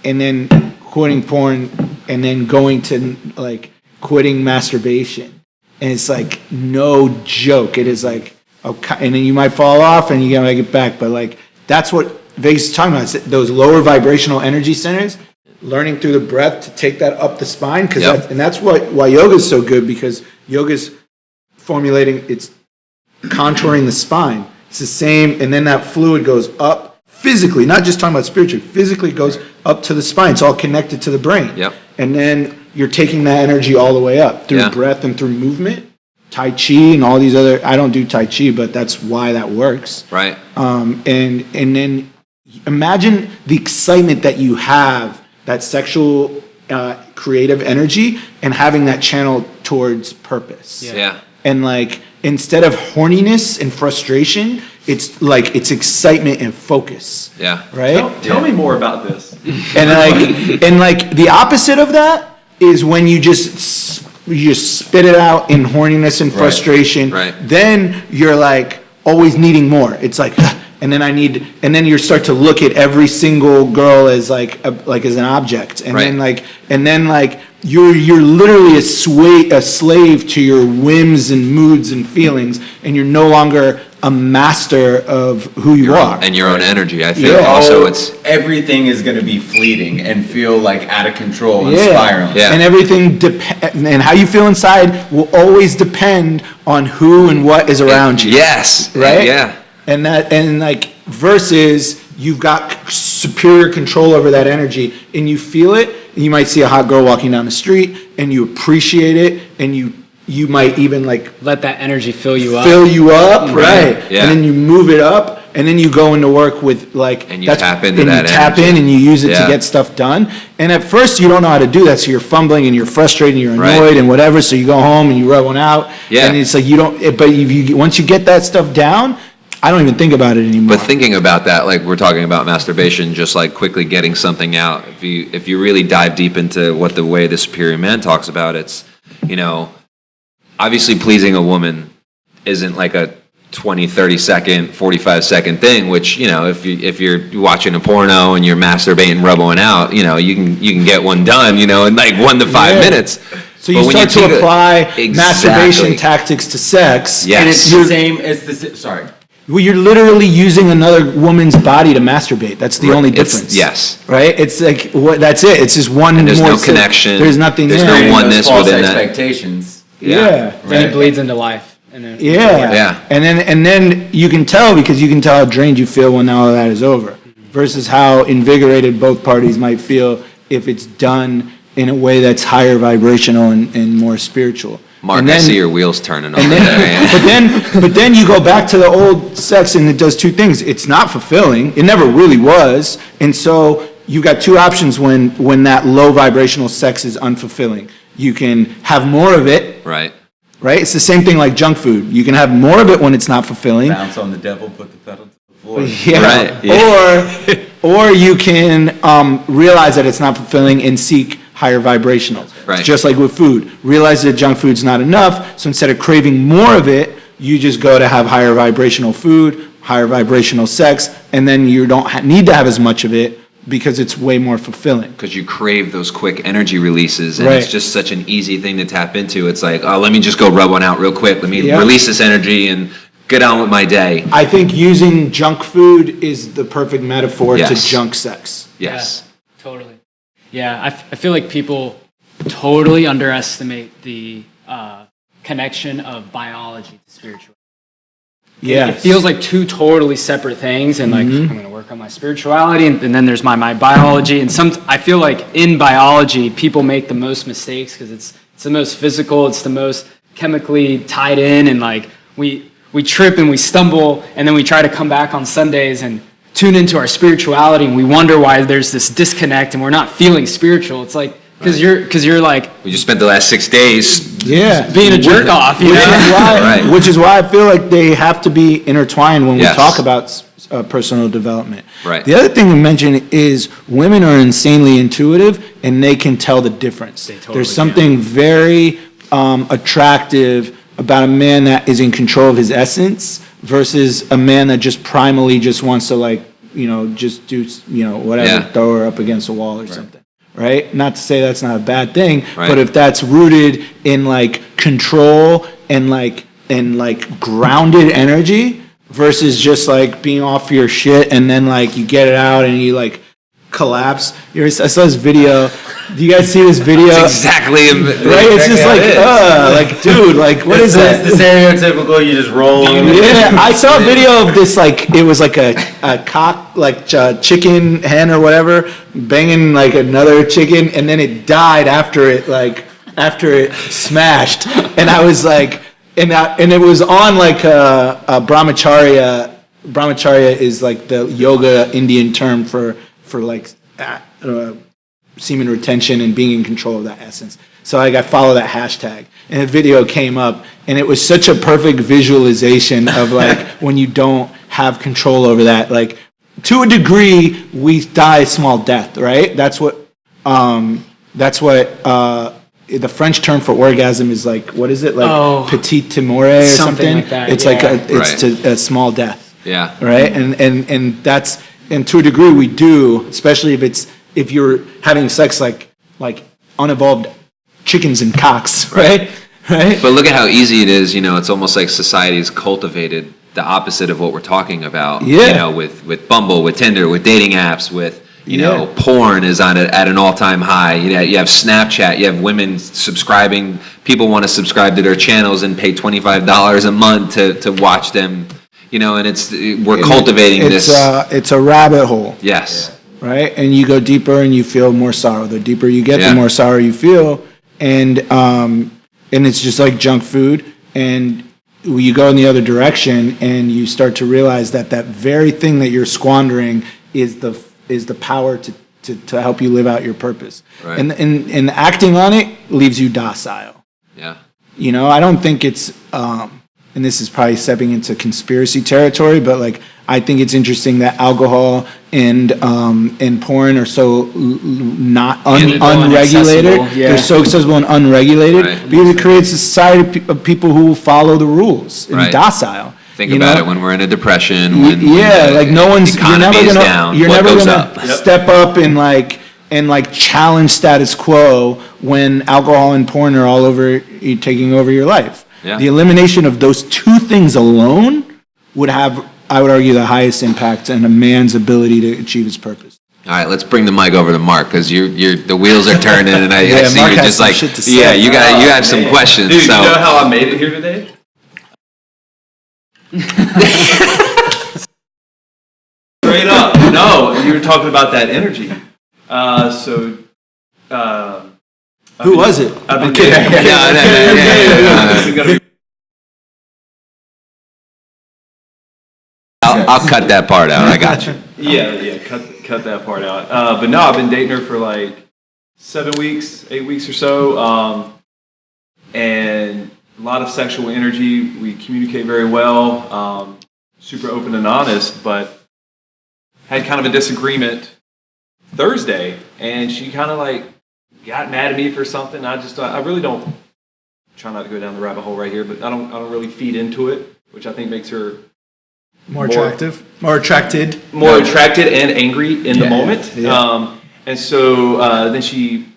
then quitting porn, and then going to like quitting masturbation, and it's like no joke. It is like, okay, and then you might fall off, and you gotta get back, but like that's what Vegas is talking about. It's those lower vibrational energy centers, learning through the breath to take that up the spine, because that's why yoga is so good, because yoga's formulating, it's contouring the spine. It's the same, and then that fluid goes up physically, not just talking about spiritually, physically goes up to the spine. It's all connected to the brain. Yep. And then you're taking that energy all the way up through breath and through movement. Tai Chi and all these other, I don't do Tai Chi, but that's why that works. Right. And then imagine the excitement that you have, that sexual creative energy, and having that channel towards purpose. Yeah. And like, instead of horniness and frustration, it's like, it's excitement and focus. Yeah. Right? Tell me more about this. And like the opposite of that is when you just spit it out in horniness and frustration. Right. Then you're like always needing more. It's like, and then you start to look at every single girl as like as an object, and then you're literally a slave to your whims and moods and feelings, and you're no longer a master of who you are and your own energy. I think also it's everything is going to be fleeting and feel like out of control and spiraling. Yeah. And everything and how you feel inside will always depend on who and what is around you. Yes. Right? Yeah. And like versus you've got superior control over that energy, and you feel it. And you might see a hot girl walking down the street, and you appreciate it, and you might even like let that energy fill you up. Right? Yeah. And then you move it up, and then you go into work with like, and you tap into that energy. Tap in, and you use it to get stuff done. And at first you don't know how to do that, so you're fumbling and you're frustrated and you're annoyed and whatever. So you go home and you rub one out. Yeah. And it's like you don't. But once you get that stuff down, I don't even think about it anymore. But thinking about that, like we're talking about masturbation, just like quickly getting something out. If you really dive deep into what the Way the Superior Man talks about, it's, obviously pleasing a woman isn't like a 20, 30 second, 45 second thing, which, if you're watching a porno and you're masturbating, rubbing out, you can get one done, in like 1 to 5 minutes. So you start to apply masturbation tactics to sex. Yes. And it's the same as sorry. Well, you're literally using another woman's body to masturbate. That's the only difference. Yes. Right? It's like, that's it. It's just one and there's more. No connection. There's nothing There's there. no oneness false within expectations. Yeah. Then it bleeds into life. And then, Yeah. And then you can tell, because you can tell how drained you feel when all of that is over, versus how invigorated both parties might feel if it's done in a way that's higher vibrational and more spiritual. Mark, I see your wheels turning over But then you go back to the old sex, and it does two things. It's not fulfilling. It never really was. And so you've got two options when that low vibrational sex is unfulfilling. You can have more of it. Right. Right? It's the same thing like junk food. You can have more of it when it's not fulfilling. Bounce on the devil, put the pedal to the floor. Yeah. Right. Yeah. Or you can realize that it's not fulfilling and seek higher vibrational. Right. Just like with food. Realize that junk food's not enough, so instead of craving more of it, you just go to have higher vibrational food, higher vibrational sex, and then you don't need to have as much of it because it's way more fulfilling. Because you crave those quick energy releases, and Right. it's just such an easy thing to tap into. It's like, oh, let me just go rub one out real quick. Let me Yeah. release this energy and get on with my day. I think using junk food is the perfect metaphor to Yes. junk sex. Yes. Yeah, totally. Yeah, I feel like people totally underestimate the connection of biology to spirituality. Yeah. It feels like two totally separate things, and like I'm going to work on my spirituality, and then there's my biology. And I feel like in biology, people make the most mistakes because it's the most physical, it's the most chemically tied in, and like we trip and we stumble, and then we try to come back on Sundays and tune into our spirituality, and we wonder why there's this disconnect, and we're not feeling spiritual. It's like because you're like We just spent the last 6 days. Yeah. being a jerk off, you know? Right. Which is why I feel like they have to be intertwined when Yes. we talk about personal development. Right. The other thing to mention is women are insanely intuitive, and they can tell the difference. totally There's something very attractive about a man that is in control of his essence versus a man that just primally just wants to, like, just do, whatever, Yeah. throw her up against a wall or something. Right? Not to say that's not a bad thing, Right. but if that's rooted in like control and like grounded energy versus just like being off your shit and then like you get it out and you like collapse. I saw this video. Do you guys see this video? Exactly. Right? It's just like, dude, like, what is that? It's the stereotypical, you just roll. Yeah, I saw a video of this, like, it was like a cock, like chicken hen or whatever, banging like another chicken, and then it died after it smashed. And I was like, and it was on like a brahmacharya. Brahmacharya is like the yoga Indian term for like semen retention and being in control of that essence. So like I follow that hashtag, and a video came up, and it was such a perfect visualization of like when you don't have control over that. Like to a degree, we die a small death, right? That's what the French term for orgasm is like. What is it like? Petit timore or something? Like that. It's like a small death. Yeah. Right. And that's. And to a degree, we do, especially if you're having sex like unevolved chickens and cocks, right? Right. But look at how easy it is. It's almost like society's cultivated the opposite of what we're talking about. Yeah. With Bumble, with Tinder, with dating apps, with porn is at an all-time high. You have Snapchat. You have women subscribing. People want to subscribe to their channels and pay $25 a month to watch them. And we're cultivating this. It's a rabbit hole. Yes. Right? And you go deeper and you feel more sorrow. The deeper you get, the more sorrow you feel. And it's just like junk food. And you go in the other direction and you start to realize that very thing that you're squandering is the power to help you live out your purpose. Right. And acting on it leaves you docile. Yeah. I don't think it's and this is probably stepping into conspiracy territory, but like I think it's interesting that alcohol and porn are so not unregulated. They're so accessible and unregulated because it creates a society of people who follow the rules and docile. Think about it when we're in a depression. Like no one's you're never gonna step up and like challenge status quo when alcohol and porn are all over taking over your life. Yeah. The elimination of those two things alone would have, I would argue, the highest impact on a man's ability to achieve his purpose. All right, let's bring the mic over to Mark because the wheels are turning, and I see Mark you're has just some like, shit to say. you have some questions. Dude, so you know how I made it here today? Straight up. No, you were talking about that energy. Who was it? I've been Yeah. I'll cut that part out. I got you. Yeah, cut that part out. But no, I've been dating her for like 8 weeks or so, and a lot of sexual energy. We communicate very well, super open and honest, but had kind of a disagreement Thursday, and she kind of like got mad at me for something. I really don't try not to go down the rabbit hole right here, but I don't really feed into it, which I think makes her More attracted and angry in the moment. Yeah. And so then she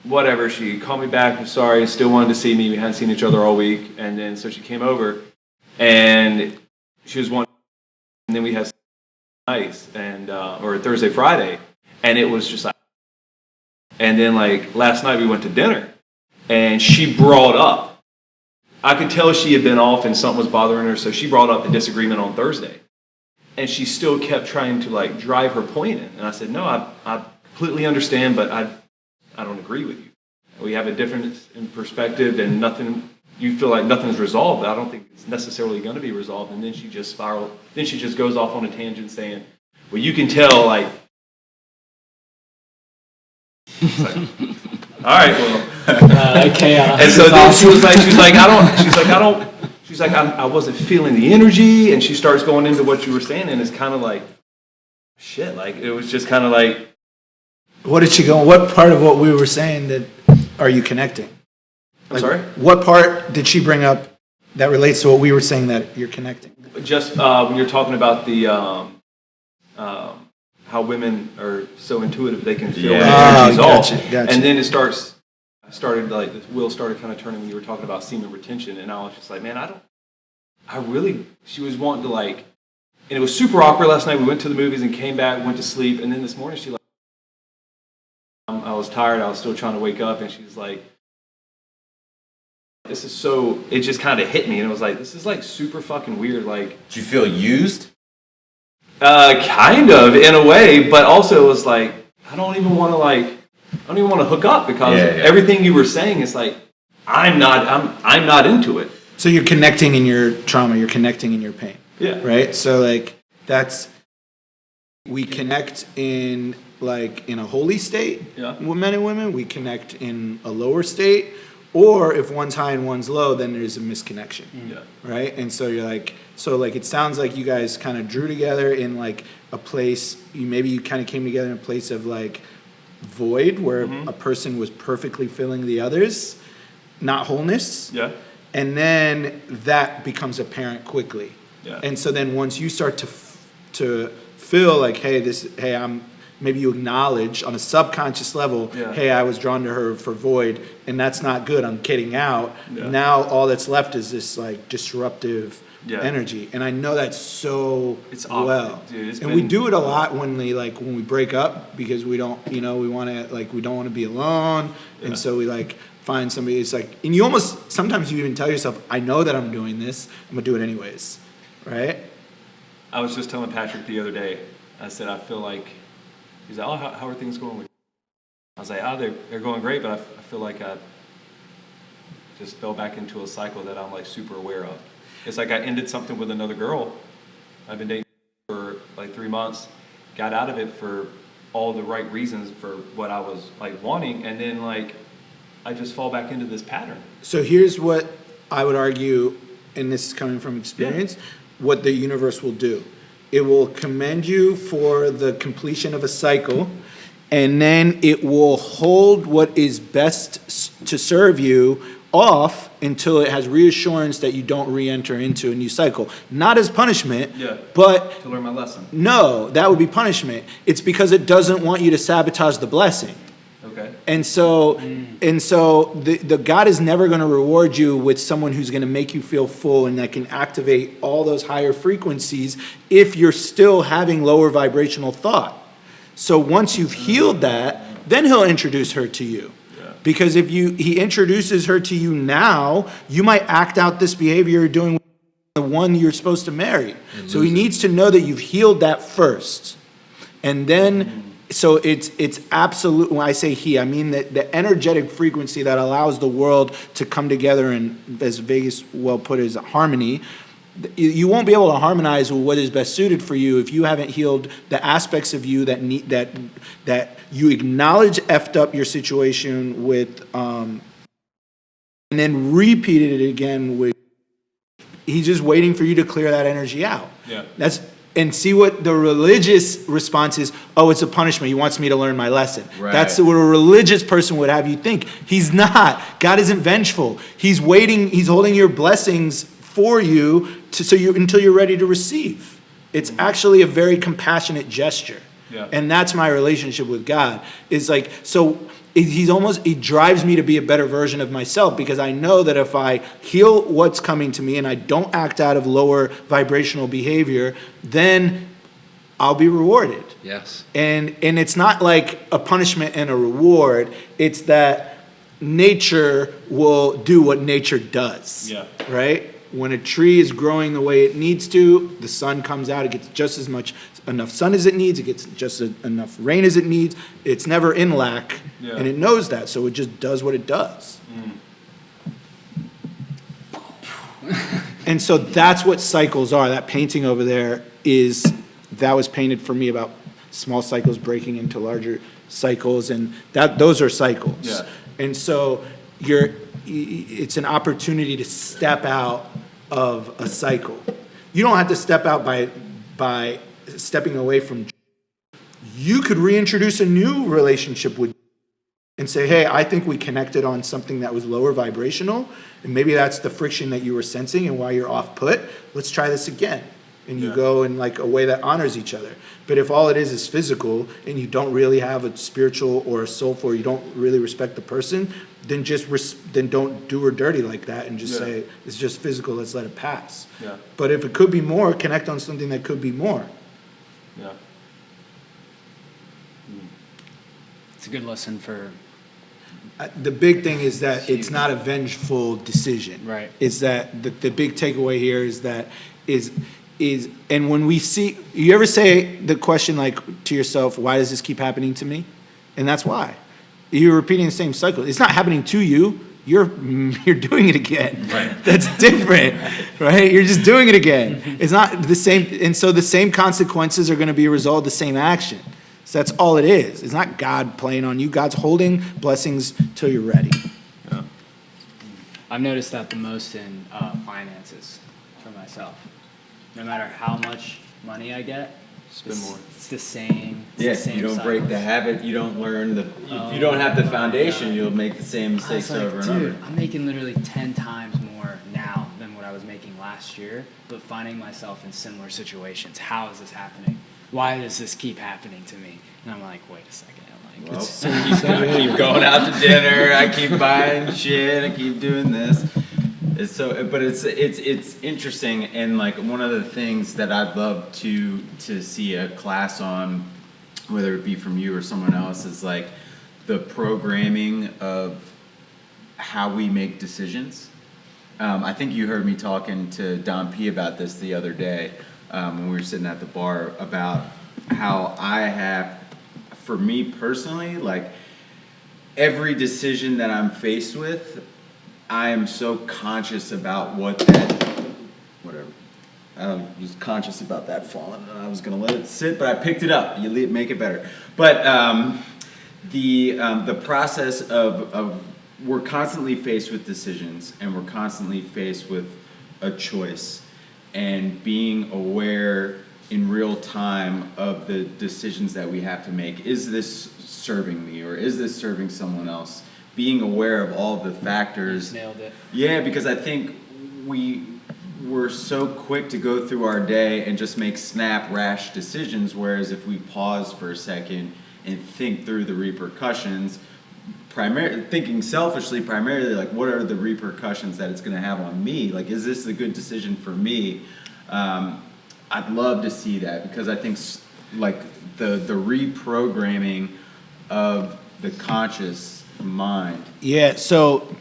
called me back. I'm sorry, still wanted to see me. We hadn't seen each other all week. And then so she came over and she was wanting, and then we had nights and or Thursday, Friday, and it was just like, and then like last night we went to dinner and she brought up, I could tell she had been off and something was bothering her, so she brought up the disagreement on Thursday. And she still kept trying to like drive her point in. And I said, no, I completely understand, but I don't agree with you. We have a difference in perspective and you feel like nothing's resolved. I don't think it's necessarily going to be resolved. And then she just spiraled. Then she just goes off on a tangent saying, well, you can tell like, all right, well. Chaos. And so then she was like, I wasn't feeling the energy, and she starts going into what you were saying, and it's kind of like, shit, like, it was just kind of like. What did she go, what part of what we were saying that are you connecting? I'm sorry? What part did she bring up that relates to what we were saying that you're connecting? Just when you're talking about the, how women are so intuitive, they can feel their energy's off. Gotcha. And then the wheel started kind of turning when you were talking about semen retention, and I was just like, man, she was wanting to like, and it was super awkward last night. We went to the movies and came back, went to sleep, and then this morning she like, I was tired, I was still trying to wake up, and she's like, this is so, it just kind of hit me, and it was like, this is like super fucking weird, like. Did you feel used? Kind of, in a way, but also it was like, I don't even want to hook up because everything you were saying is like, I'm not into it. So you're connecting in your trauma, you're connecting in your pain. Yeah. Right? So like we connect in like in a holy state with men and women, we connect in a lower state, or if one's high and one's low, then there's a misconnection. Yeah. Right? And so you're like, it sounds like you guys kind of drew together in like a place, you kind of came together in a place of like void where a person was perfectly filling the others, not wholeness. Yeah. And then that becomes apparent quickly. Yeah. And so then once you start to feel like, maybe you acknowledge on a subconscious level, hey, I was drawn to her for void, and that's not good, I'm getting out. Yeah. Now all that's left is this like disruptive energy. And I know that it's well. Dude, we do it a lot when we break up, because we don't, we want to be alone. Yeah. And so we like find somebody. It's like, and you almost, sometimes you even tell yourself, I know that I'm doing this, I'm going to do it anyways. Right? I was just telling Patrick the other day, I said, I feel like, he's like, oh, how are things going with you? I was like, they're going great, but I feel like I just fell back into a cycle that I'm like super aware of. It's like I ended something with another girl. I've been dating for like 3 months, got out of it for all the right reasons for what I was like wanting, and then like I just fall back into this pattern. So here's what I would argue, and this is coming from experience, what the universe will do. It will commend you for the completion of a cycle, and then it will hold what is best to serve you off until it has reassurance that you don't re-enter into a new cycle. Not as punishment, but to learn my lesson. No, that would be punishment. It's because it doesn't want you to sabotage the blessing. Okay. And so the God is never going to reward you with someone who's going to make you feel full and that can activate all those higher frequencies if you're still having lower vibrational thought. So once you've healed that, then he'll introduce her to you. Yeah. Because if he introduces her to you now, you might act out this behavior you're doing the one you're supposed to marry. So he needs to know that you've healed that first. And then, so it's absolute, when I say he, I mean the energetic frequency that allows the world to come together and, as Vegas well put, is harmony. You won't be able to harmonize with what is best suited for you if you haven't healed the aspects of you that need that you acknowledge effed up your situation with, and then repeated it again with. He's just waiting for you to clear that energy out. Yeah. And see what the religious response is. Oh, it's a punishment. He wants me to learn my lesson. Right. That's what a religious person would have you think. He's not. God isn't vengeful. He's waiting. He's holding your blessings for you until you're ready to receive. It's actually a very compassionate gesture. Yeah. And that's my relationship with God. It's like, so he drives me to be a better version of myself, because I know that if I heal what's coming to me and I don't act out of lower vibrational behavior, then I'll be rewarded. Yes. And it's not like a punishment and a reward. It's that nature will do what nature does. Yeah. Right? When a tree is growing the way it needs to, the sun comes out, it gets just as much enough sun as it needs, it gets just enough rain as it needs. It's never in lack, and it knows that, so it just does what it does. And so that's what cycles are. That painting over there that was painted for me about small cycles breaking into larger cycles, and those are cycles. Yeah. And so it's an opportunity to step out of a cycle. You don't have to step out by stepping away from. You could reintroduce a new relationship with and say, hey, I think we connected on something that was lower vibrational, and maybe that's the friction that you were sensing and why you're off put. Let's try this again. And you go in like a way that honors each other. But if all it is physical, and you don't really have a spiritual or a soulful, or you don't really respect the person, then then don't do her dirty like that and just say, it's just physical, let's let it pass. Yeah. But if it could be more, connect on something that could be more. Yeah. It's a good lesson for. The big thing is that it's not a vengeful decision. Right. Is that the big takeaway here is that and when we see, you ever say the question like to yourself, why does this keep happening to me? And that's why. You're repeating the same cycle. It's not happening to you. You're doing it again. Right. That's different, right? You're just doing it again. It's not the same, and so the same consequences are going to be a result of the same action. So that's all it is. It's not God playing on you. God's holding blessings till you're ready. Yeah. I've noticed that the most in finances for myself. No matter how much money I get, Spend more. It's the same. Yes, you don't break the habit. You don't learn if you don't have the foundation, you'll make the same mistakes over and over. I'm making literally 10 times more now than what I was making last year, but finding myself in similar situations. How is this happening? Why does this keep happening to me? And I'm like, wait a second. I'm like, I keep going out to dinner. I keep buying shit. I keep doing this. But it's interesting, and like one of the things that I'd love to see a class on, whether it be from you or someone else, is like the programming of how we make decisions. I think you heard me talking to Don P about this the other day when we were sitting at the bar, about how I have, for me personally, like every decision that I'm faced with, I am so conscious about whatever. I was conscious about that falling, and I was going to let it sit, but I picked it up. You make it better. But the process of we're constantly faced with decisions, and we're constantly faced with a choice, and being aware in real time of the decisions that we have to make. Is this serving me, or is this serving someone else? Being aware of all the factors. nailed it. Yeah, because I think we're so quick to go through our day and just make rash decisions, whereas if we pause for a second and think through the repercussions, thinking selfishly, primarily like, what are the repercussions that it's going to have on me? Like, is this a good decision for me? I'd love to see that, because I think like the reprogramming of the conscious mind. Yeah, so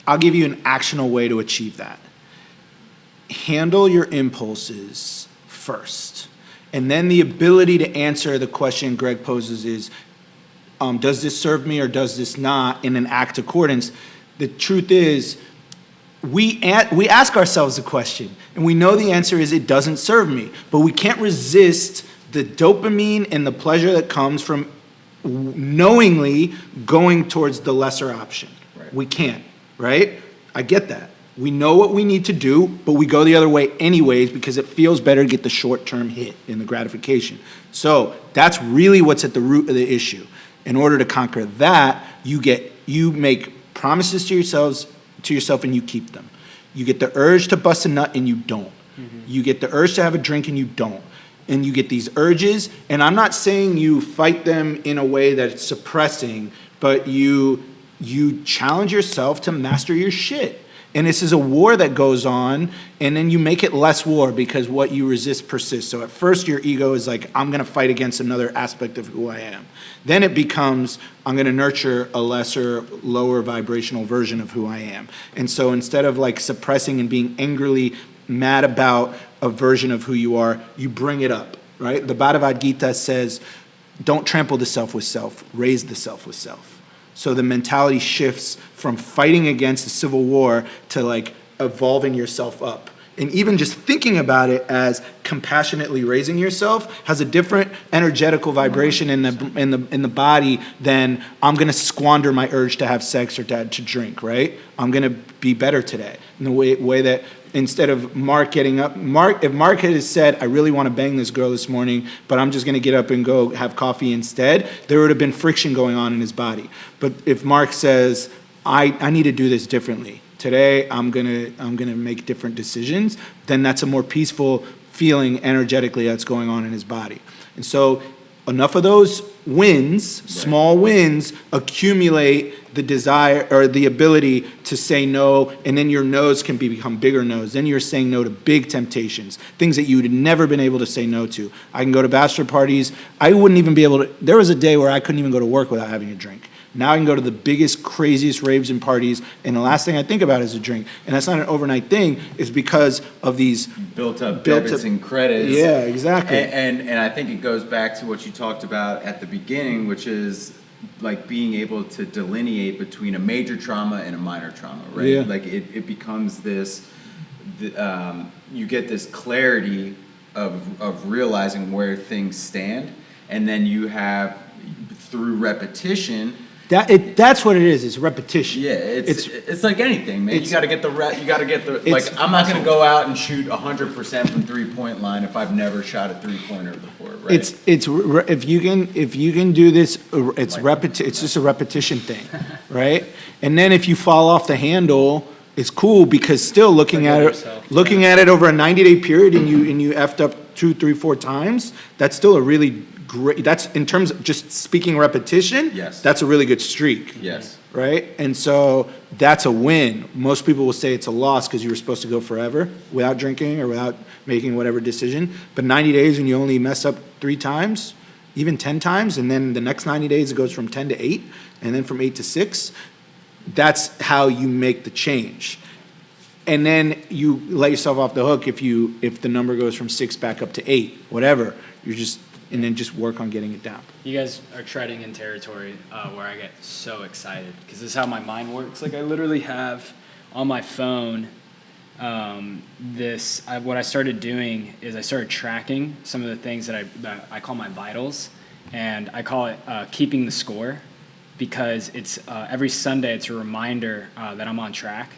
I'll give you an actionable way to achieve that. handle your impulses first. And then the ability to answer the question Greg poses is, does this serve me or does this not, in an act accordance? The truth is, we ask ourselves the question, and we know the answer is it doesn't serve me, but we can't resist the dopamine and the pleasure that comes from knowingly going towards the lesser option. Right. We can't, right? I get that. We know what we need to do, but we go the other way anyways because it feels better to get the short-term hit in the gratification. So that's really what's at the root of the issue. In order to conquer that, you make promises to yourself and you keep them. You get the urge to bust a nut and you don't. Mm-hmm. You get the urge to have a drink and you don't. And you get these urges, and I'm not saying you fight them in a way that it's suppressing, but you challenge yourself to master your shit. And this is a war that goes on, and then you make it less war because what you resist persists. So at first your ego is like, I'm going to fight against another aspect of who I am. Then it becomes, I'm going to nurture a lesser, lower vibrational version of who I am. And so instead of like suppressing and being angrily mad about a version of who you are, you bring it up, right? The Bhagavad Gita says, don't trample the self with self, raise the self with self. So the mentality shifts from fighting against the civil war to like evolving yourself up. And even just thinking about it as compassionately raising yourself has a different energetical vibration in the body than I'm going to squander my urge to have sex or to drink, right? I'm going to be better today. In the way that instead of Mark getting up, if Mark had said, I really want to bang this girl this morning, but I'm just going to get up and go have coffee instead, there would have been friction going on in his body. But if Mark says, I need to do this differently, today I'm gonna make different decisions, then that's a more peaceful feeling energetically that's going on in his body. And so enough of those wins, right, small wins, accumulate the desire or the ability to say no, and then your no's can become bigger no's. Then you're saying no to big temptations, things that you'd never been able to say no to. I can go to bachelor parties. I wouldn't even be able to, there was a day where I couldn't even go to work without having a drink. Now I can go to the biggest, craziest raves and parties, and the last thing I think about is a drink. And that's not an overnight thing. It's because of these built up debits and credits. Yeah, exactly. And I think it goes back to what you talked about at the beginning, which is like being able to delineate between a major trauma and a minor trauma, right? Yeah. Like it becomes this, you get this clarity of realizing where things stand, and then you have, through repetition, that's what it is. It's repetition. Yeah, it's like anything, man. You got to get the like. I'm not going to muscle. go out and shoot 100% from 3-point line if I've never shot a 3-pointer before, right? It's if you can do this, it's It's just a repetition thing, right? And then if you fall off the handle, it's cool because still looking at it over a 90-day period and you effed up 2, 3, 4 times, that's still a really great, that's in terms of just speaking repetition, yes, that's a really good streak. Yes. Right? And so that's a win. Most people will say it's a loss because you were supposed to go forever without drinking or without making whatever decision. But 90 days and you only mess up 3 times, even 10 times, and then the next 90 days it goes from 10 to 8, and then from 8 to 6, that's how you make the change. And then you let yourself off the hook if the number goes from 6 back up to 8, whatever. And then just work on getting it down. You guys are treading in territory where I get so excited because this is how my mind works. Like I literally have on my phone what I started doing is I started tracking some of the things that I call my vitals, and I call it keeping the score because it's every Sunday it's a reminder that I'm on track.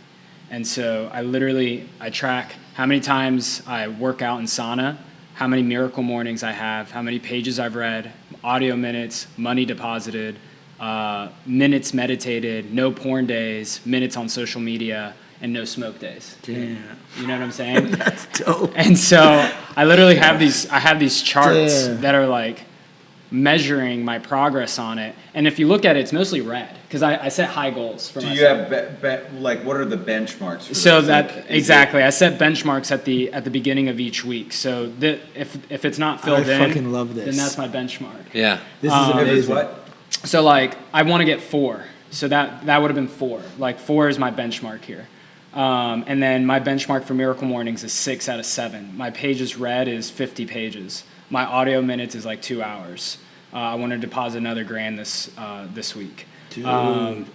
And so I track how many times I work out in sauna, how many miracle mornings I have, how many pages I've read, audio minutes, money deposited, minutes meditated, no porn days, minutes on social media, and no smoke days. Damn. You know what I'm saying? That's dope. And so I literally have these charts that are like measuring my progress on it. And if you look at it, it's mostly red because I set high goals for myself. Do you have like what are the benchmarks for so those? that exactly I set benchmarks at the beginning of each week. So if it's not filled in, fucking love this. then that's my benchmark. Yeah. This is amazing. What? So like I want to get 4. So that would have been 4. Like 4 is my benchmark here. And then my benchmark for Miracle Mornings is 6 out of 7. My pages read is 50 pages. My audio minutes is like 2 hours. I want to deposit another $1,000 this week. Dude,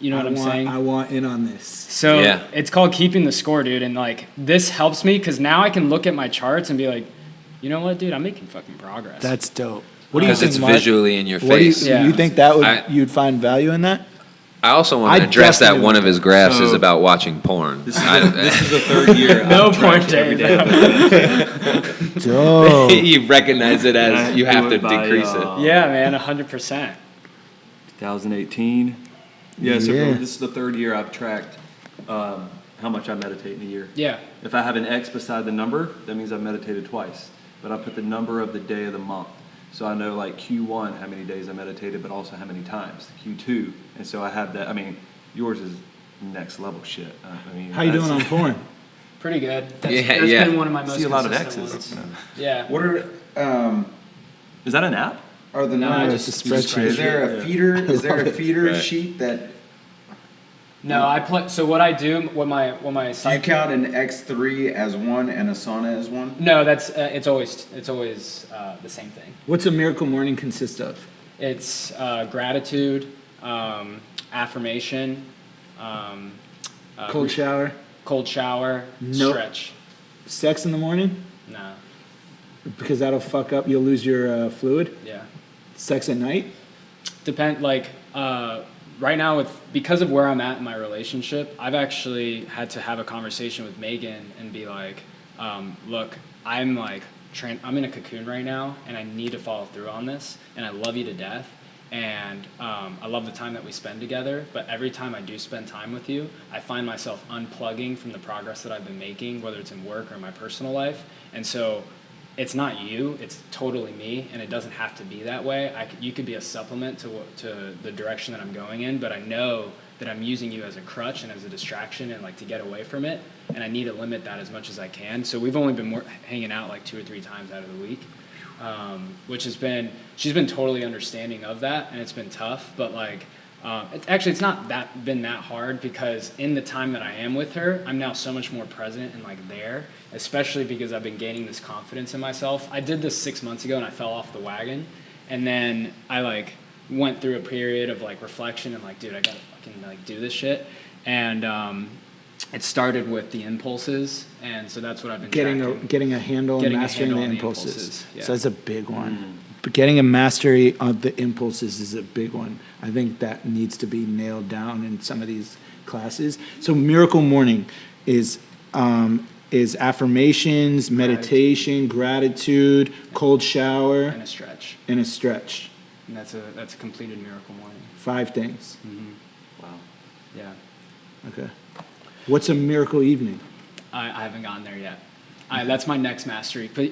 you know what I'm saying? I want in on this. So it's called keeping the score, dude. And like this helps me because now I can look at my charts and be like, you know what, dude, I'm making fucking progress. That's dope. What do you Because think, it's Mark? visually in your What do face. you think that would you'd find value in that? I also want to address that definitely one of his graphs is So- about watching porn. This is the third year. No I've porn tracked every day. day. Dope. You recognize it as I you have do to it by, decrease it. Yeah, man, 100%. 2018. Yeah, so Yeah. this is the third year I've tracked how much I meditate in a year. Yeah. If I have an X beside the number, that means I've meditated twice. But I put the number of the day of the month. So I know like Q1 how many days I meditated, but also how many times. Q2. And so I have that. I mean, yours is next level shit. I mean, How you doing on porn? Pretty good. That's Yeah. been one of my most See a lot of consistent X's. ones. Yeah. What Is that an app? are the No, I numbers? just spreadsheet. Is there a Yeah. feeder? Is there a feeder Right. sheet that No, I play. So what I do, what my do you site. count an X3 as one and a sauna as one? No, that's it's always the same thing. What's a miracle morning consist of? It's gratitude, affirmation, Cold shower, cold shower, Nope. stretch. sex in the morning, No, because that'll fuck up. You'll lose your fluid. yeah. Sex at night. Right now because of where I'm at in my relationship, I've actually had to have a conversation with Megan and be like, look, I'm in a cocoon right now and I need to follow through on this, and I love you to death, and I love the time that we spend together, but every time I do spend time with you, I find myself unplugging from the progress that I've been making, whether it's in work or in my personal life. And so it's not you, it's totally me, and it doesn't have to be that way. You could be a supplement to the direction that I'm going in, but I know that I'm using you as a crutch and as a distraction and like to get away from it, and I need to limit that as much as I can. So we've only been hanging out like 2 or 3 times out of the week, which has been, she's been totally understanding of that, and it's been tough, but like, it's not been that hard, because in the time that I am with her, I'm now so much more present and like there, especially because I've been gaining this confidence in myself. I did this 6 months ago and I fell off the wagon, and then I like went through a period of like reflection and like, dude, I gotta fucking like do this shit. And it started with the impulses, and so that's what I've been tracking. Getting a handle and Getting a mastering handle the on the impulses. impulses, yeah. So that's a big one. But getting a mastery of the impulses is a big one. I think that needs to be nailed down in some of these classes. So Miracle Morning is affirmations, meditation, gratitude, cold shower, And a stretch. and a stretch. And that's a completed miracle morning. 5 things. Wow. Yeah. Okay. What's a miracle evening? I haven't gotten there yet. That's my next mastery. But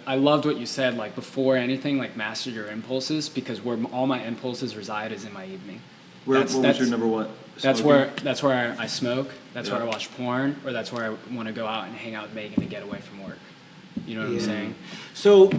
I loved what you said, like before anything, like master your impulses, because where all my impulses reside is in my evening. What was your number one? That's Smoking? where I smoke. That's Yeah. where I watch porn, or that's where I want to go out and hang out with Megan to get away from work. You know what I'm saying? So,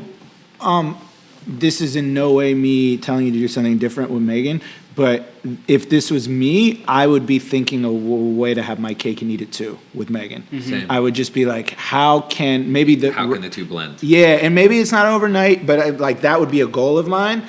this is in no way me telling you to do something different with Megan, but if this was me, I would be thinking of a way to have my cake and eat it too with Megan. Same. I would just be like, how can How can the two blend? Yeah, and maybe it's not overnight, but like that would be a goal of mine.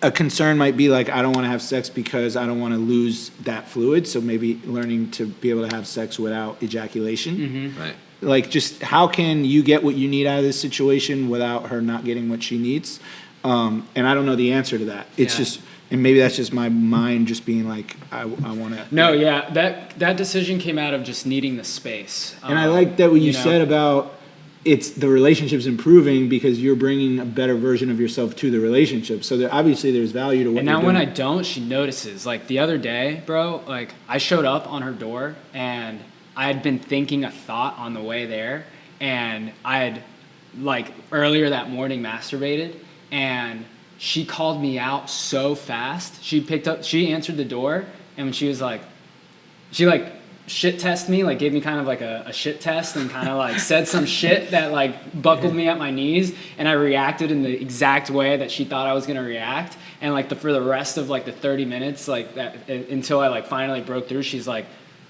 A concern might be like, I don't want to have sex because I don't want to lose that fluid. So maybe learning to be able to have sex without ejaculation. Right. Like, just how can you get what you need out of this situation without her not getting what she needs? And I don't know the answer to that. It's Yeah. just, and maybe that's just my mind just being like, I want to. No, yeah, that decision came out of just needing the space. And I like that what you know. said about it's the relationship's improving because you're bringing a better version of yourself to the relationship. So obviously there's value to what And you're now doing. when I don't, she notices. Like the other day, bro, like I showed up on her door and I had been thinking a thought on the way there, and I had like earlier that morning masturbated, and she called me out so fast. She answered the door, and when she was like, she like shit tested me, like gave me kind of like a shit test, and kind of like said some shit that like buckled me at my knees, and I reacted in the exact way that she thought I was gonna react. And like for the rest of like the 30 minutes, like that until I like finally broke through,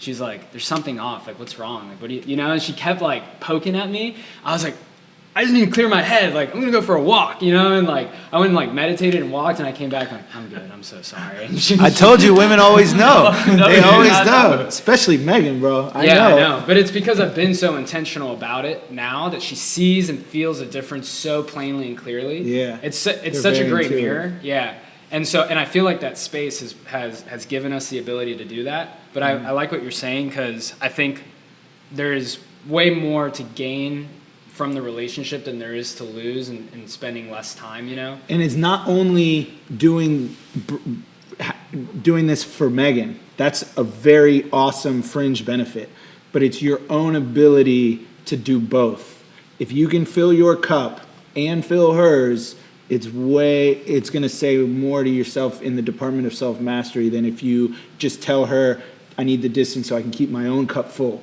she's like, there's something off. Like, what's wrong? Like, what do you know? And she kept like poking at me. I was like, I just need to clear my head. Like, I'm going to go for a walk, you know? And like, I went and like meditated and walked, and I came back like, I'm good. I'm so sorry. I told you, women always know. No, They you always not know. Especially Megan, bro. I I know. know. But it's because I've been so intentional about it now that she sees and feels a difference so plainly and clearly. Yeah. It's They're such a very great intuitive. mirror. Yeah. And I feel like that space has given us the ability to do that. But I like what you're saying, because I think there's way more to gain from the relationship than there is to lose, and spending less time, you know? And it's not only doing this for Megan. That's a very awesome fringe benefit. But it's your own ability to do both. If you can fill your cup and fill hers, it's going to say more to yourself in the department of self-mastery than if you just tell her, I need the distance so I can keep my own cup full.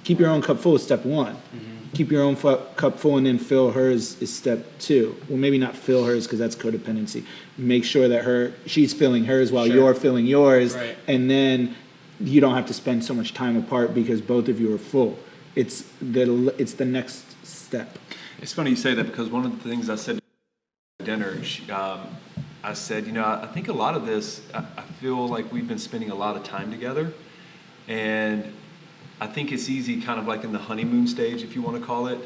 Keep your own cup full is step one. Keep your own cup full and then fill hers is step two. Well, maybe not fill hers because that's codependency. Make sure that she's filling hers while you're filling yours. Right. And then you don't have to spend so much time apart because both of you are full. It's the next step. It's funny you say that, because one of the things I said at dinner, I said, I think a lot of this, I feel like we've been spending a lot of time together, and I think it's easy, kind of like in the honeymoon stage, if you want to call it,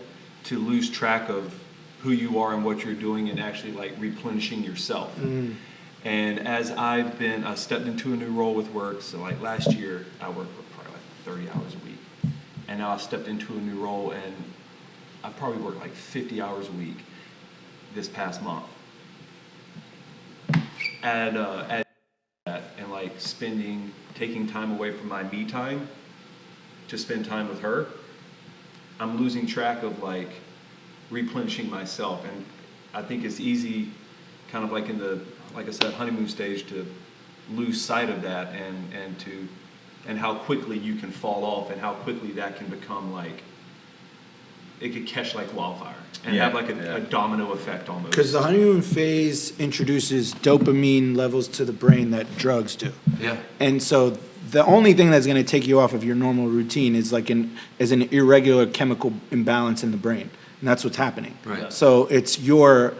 to lose track of who you are and what you're doing, and actually like replenishing yourself. And as I stepped into a new role with work. So like last year, I worked probably like 30 hours a week, and now I stepped into a new role, and I probably worked like 50 hours a week this past month. And like taking time away from my me time to spend time with her, I'm losing track of like replenishing myself. And I think it's easy, kind of like in the, like I said, honeymoon stage, to lose sight of that, and how quickly you can fall off, and how quickly that can become like, it could catch like wildfire and have like a domino effect almost. Because the honeymoon phase introduces dopamine levels to the brain that drugs do. Yeah. And so the only thing that's going to take you off of your normal routine is like an irregular chemical imbalance in the brain. And that's what's happening. Right. So it's your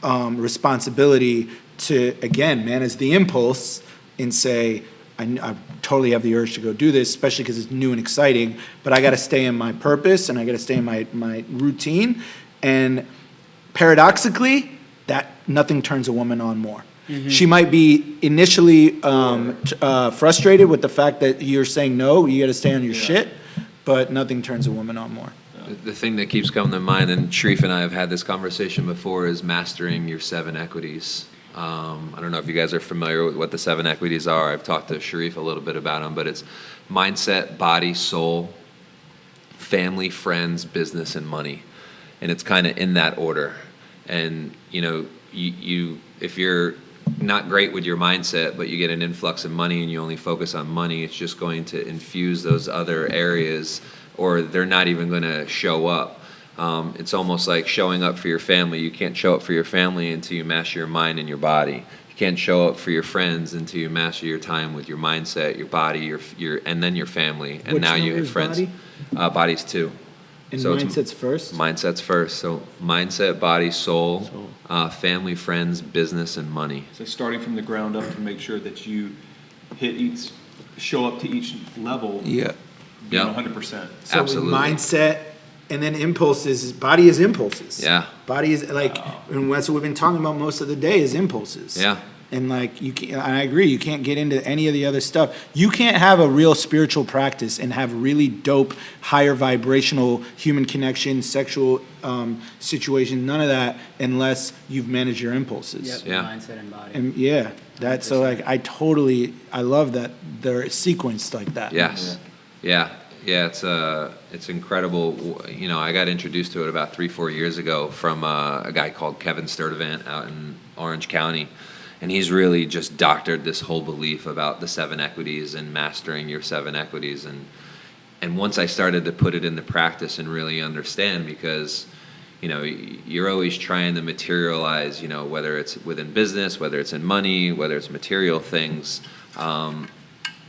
responsibility to, again, manage the impulse and say, I totally have the urge to go do this, especially because it's new and exciting, but I got to stay in my purpose, and I got to stay in my routine. And paradoxically, that nothing turns a woman on more. She might be initially frustrated with the fact that you're saying no, you got to stay on your shit, but nothing turns a woman on more. The thing that keeps coming to mind, and Sherif and I have had this conversation before, is mastering your 7 equities. I don't know if you guys are familiar with what the 7 equities are. I've talked to Sherif a little bit about them, but it's mindset, body, soul, family, friends, business, and money. And it's kind of in that order. And, you if you're not great with your mindset, but you get an influx of money and you only focus on money, it's just going to infuse those other areas, or they're not even going to show up. It's almost like showing up for your family. You can't show up for your family until you master your mind and your body. You can't show up for your friends until you master your time with your mindset, your body, and then your family. And Which now you number have is friends. body? Body's 2. And So it's mindset's first? Mindset's first. So mindset, body, soul, family, friends, business, and money. So starting from the ground up to make sure that you show up to each level. Yeah. Being Yeah. 100%. So Absolutely. mindset, and then impulses. Body is impulses. Yeah. Body is like, and that's what we've been talking about most of the day is impulses. Yeah. And like you can, and I agree, you can't get into any of the other stuff. You can't have a real spiritual practice and have really dope, higher vibrational human connection, sexual situation, none of that, unless you've managed your impulses. Yep, Yeah. mindset and body. And yeah, that's so like I love that they're sequenced like that. Yes. Yeah. It's incredible. I got introduced to it about 3-4 years ago from a guy called Kevin Sturdivant out in Orange County. And he's really just doctored this whole belief about the 7 equities and mastering your 7 equities. And once I started to put it into practice and really understand, because, you're always trying to materialize, whether it's within business, whether it's in money, whether it's material things.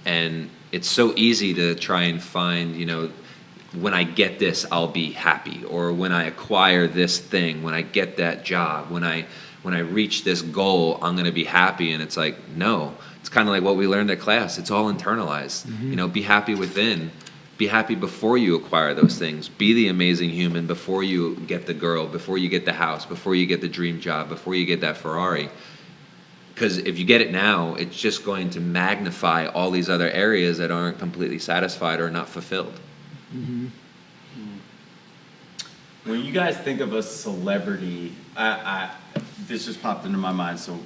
And it's so easy to try and find, when I get this, I'll be happy, or when I acquire this thing, when I get that job, when I reach this goal, I'm going to be happy. And it's like, no, it's kind of like what we learned at class. It's all internalized. Be happy within. Be happy before you acquire those things. Be the amazing human before you get the girl, before you get the house, before you get the dream job, before you get that Ferrari. Because if you get it now, it's just going to magnify all these other areas that aren't completely satisfied or not fulfilled. When you guys think of a celebrity, this just popped into my mind, so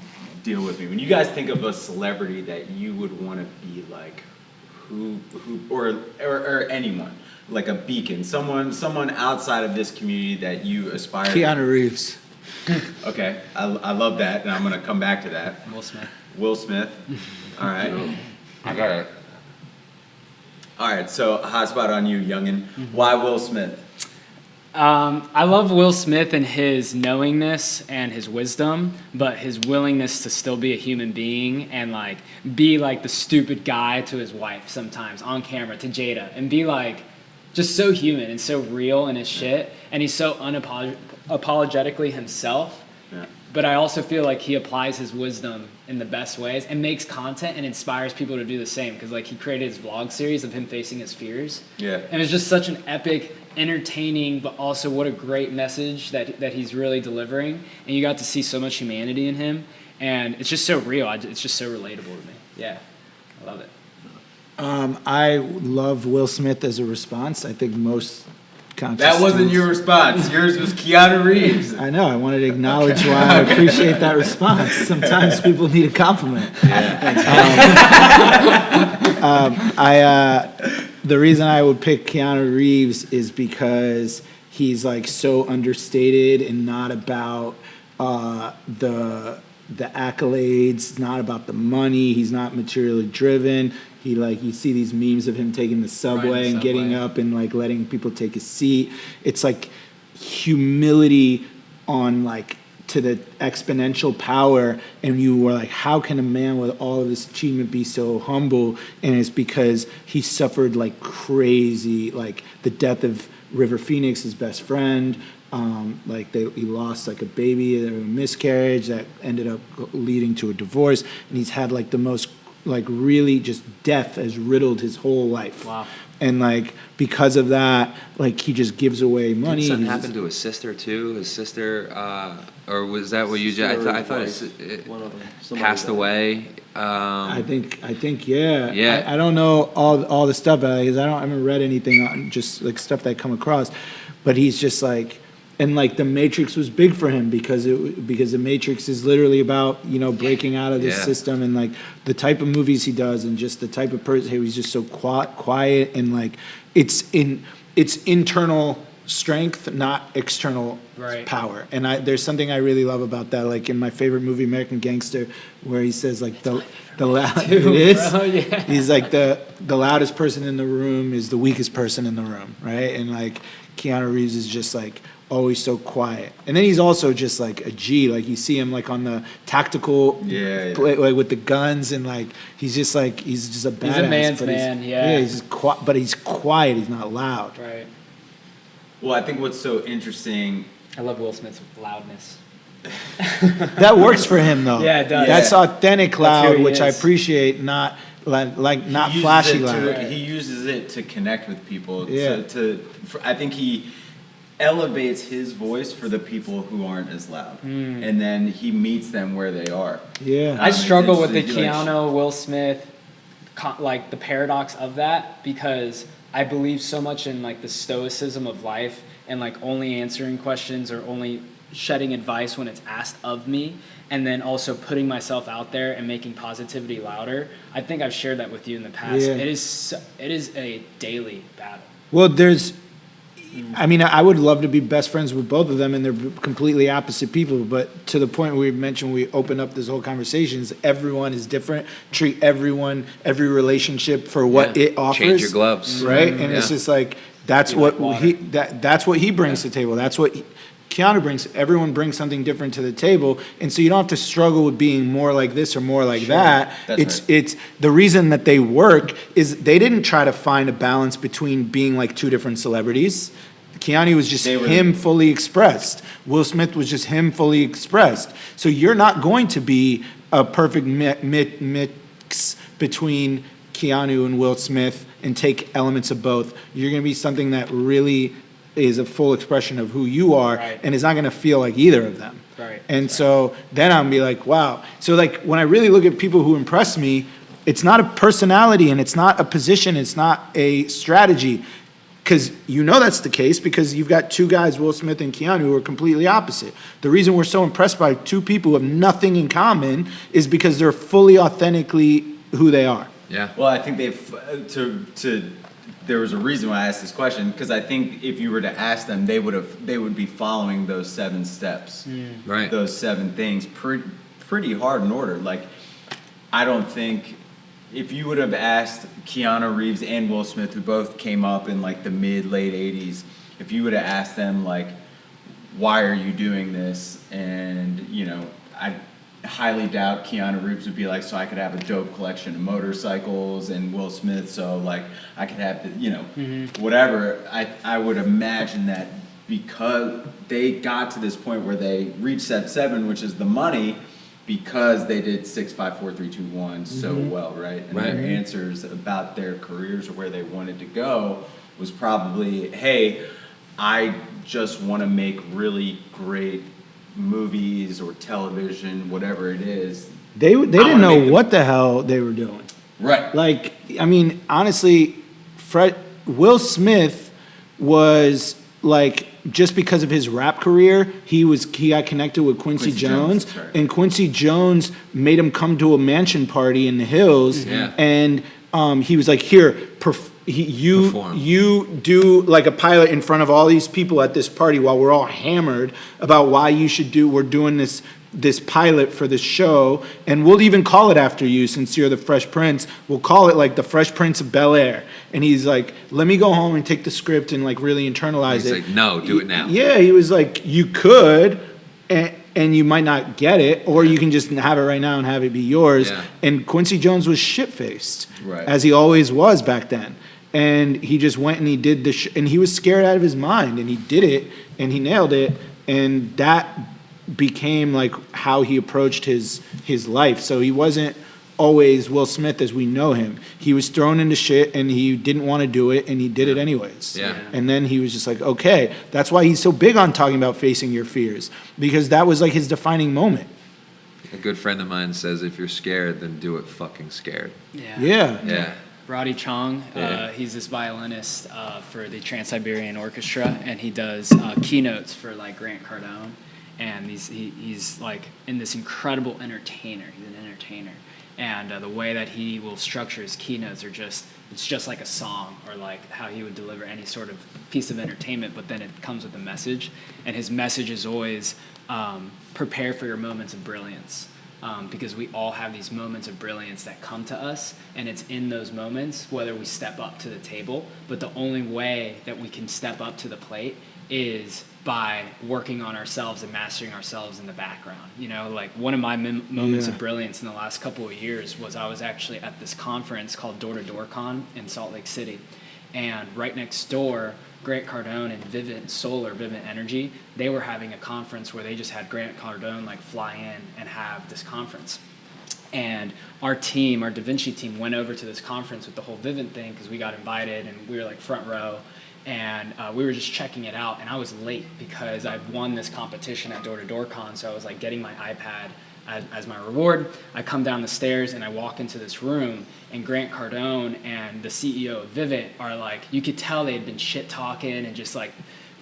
deal with me. When you guys think of a celebrity that you would want to be like, who or anyone, like a beacon, someone outside of this community that you aspire to? Keanu Reeves. Okay, I love that, and I'm going to come back to that. Will Smith. All right. I got it. All right, so hot spot on you, youngin'. Why Will Smith? I love Will Smith and his knowingness and his wisdom, but his willingness to still be a human being and like be like the stupid guy to his wife sometimes on camera, to Jada, and be like just so human and so real in his shit, and he's so unapologetically himself. Yeah. But I also feel like he applies his wisdom in the best ways and makes content and inspires people to do the same, because like he created his vlog series of him facing his fears. Yeah. And it's just such an epic, entertaining, but also what a great message that he's really delivering. And you got to see so much humanity in him, and it's just so real. It's just so relatable to me. Yeah, I love it. I love Will Smith as a response. I think most conscious That wasn't students- your response. Yours was Keanu Reeves. I know. I wanted to acknowledge why I appreciate that response. Sometimes people need a compliment. The reason I would pick Keanu Reeves is because he's like so understated and not about the accolades, not about the money. He's not materially driven. He like, you see these memes of him taking the subway and getting up and like letting people take his seat. It's like humility on like to the exponential power, and you were like, how can a man with all of this achievement be so humble? And it's because he suffered like crazy, like the death of River Phoenix, his best friend. He lost like a baby, a miscarriage that ended up leading to a divorce, and he's had like the most like really just death has riddled his whole life. Wow. And like because of that, like he just gives away money. Did something happen to his sister too? His sister, or was that what you just? I thought it One of them. passed away. I think yeah. Yeah. I don't know all the stuff because I haven't read anything on just like stuff that I come across, but he's just like. And like The Matrix was big for him because The Matrix is literally about breaking out of this system, and like the type of movies he does and just the type of person he's just so quiet, and like it's internal strength, not external power. And there's something I really love about that, like in my favorite movie American Gangster, where he says like the loud it is. Bro, yeah. He's like the loudest person in the room is the weakest person in the room, right? And like Keanu Reeves is just like always so quiet, and then he's also just like a G. Like you see him like on the tactical play, like with the guns, and like he's just a badass. He's a man's man, yeah. He's but he's quiet. He's not loud. Right. Well, I think what's so interesting. I love Will Smith's loudness. That works for him though. Yeah, it does. That's authentic loud, who he which I is. appreciate. Not like not He uses flashy it loud. He uses it to connect with people. Yeah. I think he elevates his voice for the people who aren't as loud, and then he meets them where they are. Yeah. I struggle with the It's like- Keanu, Will Smith, like the paradox of that, because I believe so much in like the stoicism of life and like only answering questions or only shedding advice when it's asked of me, and then also putting myself out there and making positivity louder. I think I've shared that with you in the past. Yeah. It is a daily battle. Well, I mean, I would love to be best friends with both of them, and they're completely opposite people. But to the point we mentioned, we open up this whole conversation, is everyone is different. Treat every relationship for what it offers. Change your gloves. Right? And it's just like, that's what he brings to the table. That's what Keanu brings. Everyone brings something different to the table, and so you don't have to struggle with being more like this or more like that. It's the reason that they work is they didn't try to find a balance between being like two different celebrities. Keanu was just him fully expressed. Will Smith was just him fully expressed. So you're not going to be a perfect mix between Keanu and Will Smith and take elements of both. You're going to be something that really is a full expression of who you are, and is not going to feel like either of them. So then I'm be like, wow. So like when I really look at people who impress me, it's not a personality and it's not a position, it's not a strategy. Because you know that's the case because you've got two guys, Will Smith and Keanu, who are completely opposite. The reason we're so impressed by two people who have nothing in common is because they're fully authentically who they are. Yeah. Well, I think there was a reason why I asked this question, because I think if you were to ask them, they would be following those 7 steps, right? Those 7 things pretty hard in order. Like, I don't think if you would have asked Keanu Reeves and Will Smith, who both came up in like the late 80s, if you would have asked them like, why are you doing this? And I highly doubt Keanu Reeves would be like, so I could have a dope collection of motorcycles, and Will Smith, so like I could have whatever. I would imagine that because they got to this point where they reached step 7, which is the money, because they did 6, 5, 4, 3, 2, 1 so well, right? And their answers about their careers or where they wanted to go was probably, hey, I just want to make really great movies or television, whatever it is. They didn't know what the hell they were doing. Right. Like, I mean, honestly, Will Smith was like, just because of his rap career, he got connected with Quincy Jones, and Quincy Jones made him come to a mansion party in the hills, and he was like, here, you do like a pilot in front of all these people at this party while we're all hammered about why we're doing this pilot for this show, and we'll even call it after you since you're the Fresh Prince. We'll call it like the Fresh Prince of Bel-Air. And he's like, let me go home and take the script and like really internalize it. He's like, no, do it now. Yeah, he was like, you could, and you might not get it, or you can just have it right now and have it be yours. Yeah. And Quincy Jones was shit-faced, as he always was back then. And he just went and he did and he was scared out of his mind, and he did it, and he nailed it, and that became like how he approached his life. So he wasn't always Will Smith as we know him. He was thrown into shit and he didn't want to do it, and he did it anyways. Yeah. And then he was just like, okay, that's why he's so big on talking about facing your fears, because that was like his defining moment. A good friend of mine says, if you're scared, then do it fucking scared. Yeah. Roddy Chong, he's this violinist for the Trans-Siberian Orchestra, and he does keynotes for like Grant Cardone. And he's like in this incredible entertainer. He's an entertainer. And the way that he will structure his keynotes it's just like a song, or like how he would deliver any sort of piece of entertainment, but then it comes with a message. And his message is always prepare for your moments of brilliance. Because we all have these moments of brilliance that come to us, and it's in those moments whether we step up to the table. But the only way that we can step up to the plate is by working on ourselves and mastering ourselves in the background. Like one of my moments of brilliance in the last couple of years was I was actually at this conference called Door to Door Con in Salt Lake City. And right next door, Grant Cardone and Vivint Energy, they were having a conference where they just had Grant Cardone like fly in and have this conference. And our Da Vinci team, went over to this conference with the whole Vivint thing because we got invited and we were like front row. And we were just checking it out, and I was late because I'd won this competition at Door to Door Con, so I was like getting my iPad as my reward. I come down the stairs and I walk into this room, and Grant Cardone and the CEO of Vivint are like, you could tell they had been shit talking and just like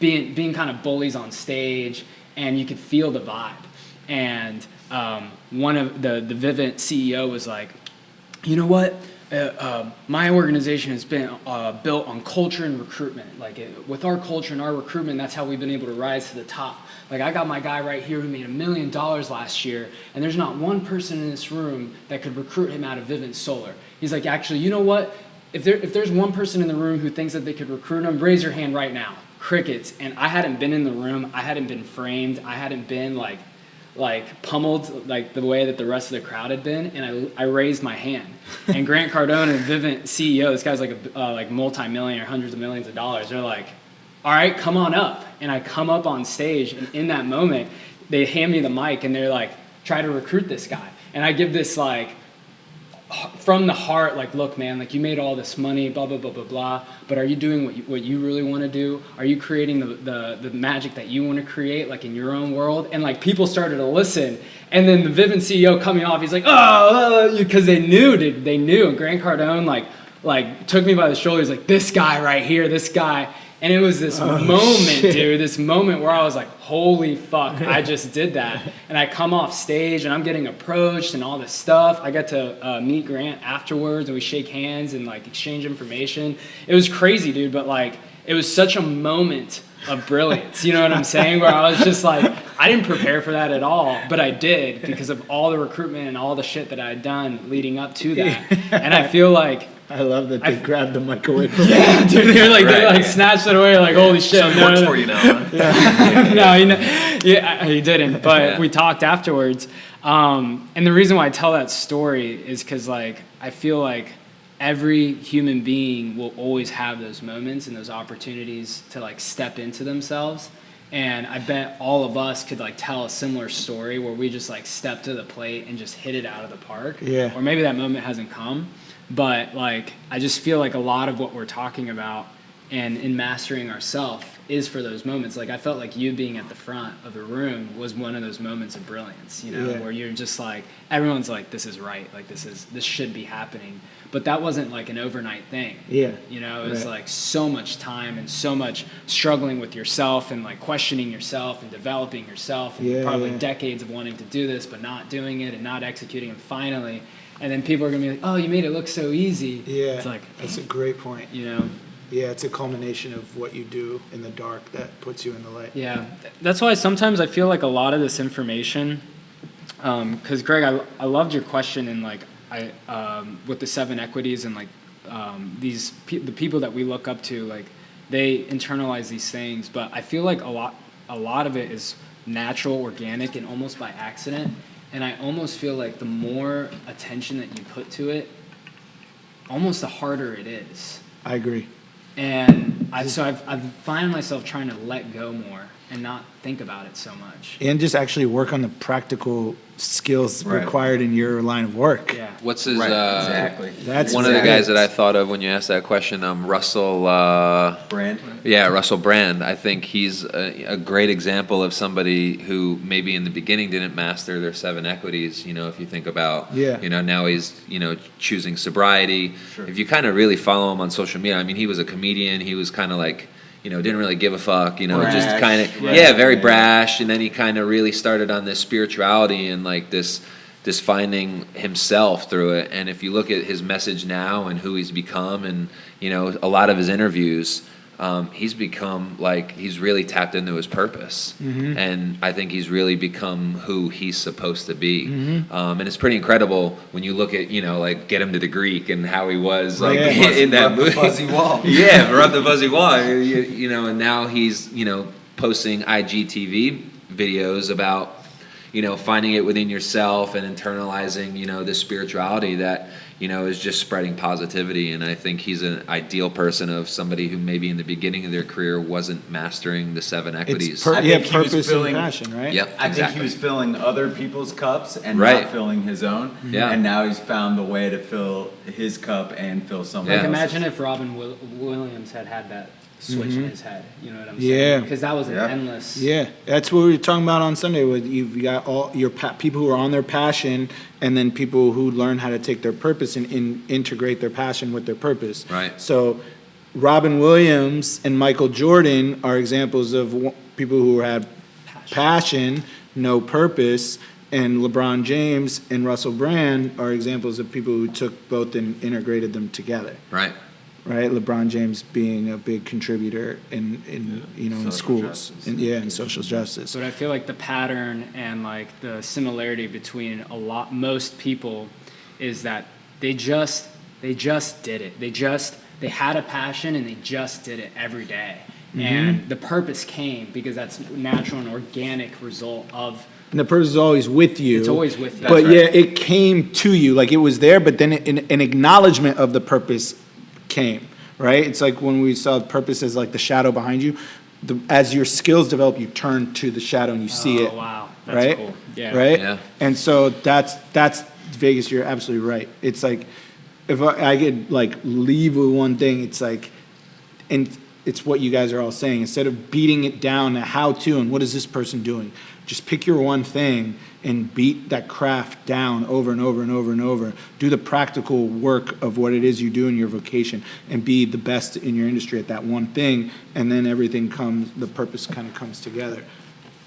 being kind of bullies on stage, and you could feel the vibe. And one of the Vivint CEO was like, you know what? My organization has been built on culture and recruitment. Like with our culture and our recruitment, that's how we've been able to rise to the top. Like I got my guy right here who made $1 million last year, and there's not one person in this room that could recruit him out of Vivint Solar. He's like, actually, you know what? If there's one person in the room who thinks that they could recruit him, raise your hand right now. crickets. And I hadn't been in the room. I hadn't been framed. I hadn't been like pummeled like the way that the rest of the crowd had been. And I raised my hand. And Grant Cardone and Vivint CEO, this guy's like a multi-millionaire, hundreds of millions of dollars. They're like, all right, come on up. And I come up on stage, and in that moment, they hand me the mic, and they're like, try to recruit this guy. And I give this like, from the heart, like, look, man, like, you made all this money, blah, blah, blah, blah, blah, but are you doing what you really want to do? Are you creating the magic that you want to create, like, in your own world? And, like, people started to listen. And then the Vivint CEO coming off, he's like, because they knew, dude, they knew. And Grant Cardone, like, took me by the shoulders, like, this guy right here, this guy. And it was this moment, dude, this moment where I was like, holy fuck, I just did that. And I come off stage, and I'm getting approached and all this stuff. I got to meet Grant afterwards, and we shake hands and, like, exchange information. It was crazy, dude, but, like, it was such a moment of brilliance, you know what I'm saying? Where I was just like, I didn't prepare for that at all, but I did because of all the recruitment and all the shit that I had done leading up to that. And I feel like, I love that they grabbed the mic away from yeah, dude, they like snatched it away, like, holy shit. So he works for you now, huh? No, he didn't, but we talked afterwards. And the reason why I tell that story is because, like, I feel like every human being will always have those moments and those opportunities to, like, step into themselves. And I bet all of us could, like, tell a similar story where we just, like, stepped to the plate and just hit it out of the park. Yeah. Or maybe that moment hasn't come. But, like, I just feel like a lot of what we're talking about and in mastering ourselves is for those moments. Like, I felt like you being at the front of the room was one of those moments of brilliance, you know, where you're just like, everyone's like, this is right. Like, this should be happening. But that wasn't like an overnight thing. Yeah. You know, it was like so much time and so much struggling with yourself and, like, questioning yourself and developing yourself and probably decades of wanting to do this but not doing it and not executing, and finally. And then people are going to be like, oh, you made it look so easy. Yeah, it's like, that's a great point. You know? Yeah, it's a culmination of what you do in the dark that puts you in the light. Yeah. That's why sometimes I feel like a lot of this information, because, Greg, I loved your question, and, like, with the 7 equities and, like, the people that we look up to, like, they internalize these things. But I feel like a lot of it is natural, organic, and almost by accident. And I almost feel like the more attention that you put to it, almost the harder it is. I agree. And I've found myself trying to let go more and not think about it so much. And just actually work on the practical skills required in your line of work. Yeah. What's his? Exactly. That's one of the guys that I thought of when you asked that question. Russell Brand. Yeah, Russell Brand. I think he's a great example of somebody who maybe in the beginning didn't master their 7 equities. You know, if you think about, you know, now he's, you know, choosing sobriety. Sure. If you kind of really follow him on social media, I mean, he was a comedian. He was kind of like, you know, didn't really give a fuck, you know, brash. Just kind of, very brash. And then he kind of really started on this spirituality and, like, this finding himself through it. And if you look at his message now and who he's become and, you know, a lot of his interviews, he's become, like, he's really tapped into his purpose. Mm-hmm. And I think he's really become who he's supposed to be. Mm-hmm. And it's pretty incredible when you look at, you know, like, Get Him to the Greek and how he was, like, in that movie. The fuzzy wall. Rub the fuzzy wall. You know, and now he's, you know, posting IGTV videos about, you know, finding it within yourself and internalizing, you know, this spirituality that, you know, is just spreading positivity. And I think he's an ideal person of somebody who maybe in the beginning of their career wasn't mastering the 7 equities. Purpose and passion, right? Yep, I think he was filling other people's cups and not filling his own. Yeah. And now he's found the way to fill his cup and fill someone else's. Imagine if Robin Williams had that switch in his head. You know what I'm saying? Because that was an endless. Yeah, that's what we were talking about on Sunday. With you've got all your people who are on their passion, and then people who learn how to take their purpose and integrate their passion with their purpose. Right. So, Robin Williams and Michael Jordan are examples of people who had passion, no purpose. And LeBron James and Russell Brand are examples of people who took both and integrated them together. Right. Right, LeBron James being a big contributor in you know, in schools, in social justice. But I feel like the pattern and, like, the similarity between most people is that they just did it. They had a passion and they just did it every day. And the purpose came because that's natural and organic result of. And the purpose is always with you. It's always with you. But That's right. yeah, it came to you. Like it was there, but then an acknowledgement of the purpose came, right? It's like when we saw purpose as like the shadow behind you. As your skills develop, you turn to the shadow and you see it. Oh, wow. That's right? cool. Yeah. Right? Yeah. And so that's Vegas, you're absolutely right. It's like, if I could like leave with one thing, it's like, and it's what you guys are all saying. Instead of beating it down to how to and what is this person doing, just pick your one thing and beat that craft down over and over and over and over. Do the practical work of what it is you do in your vocation and be the best in your industry at that one thing, and then everything comes, the purpose kind of comes together.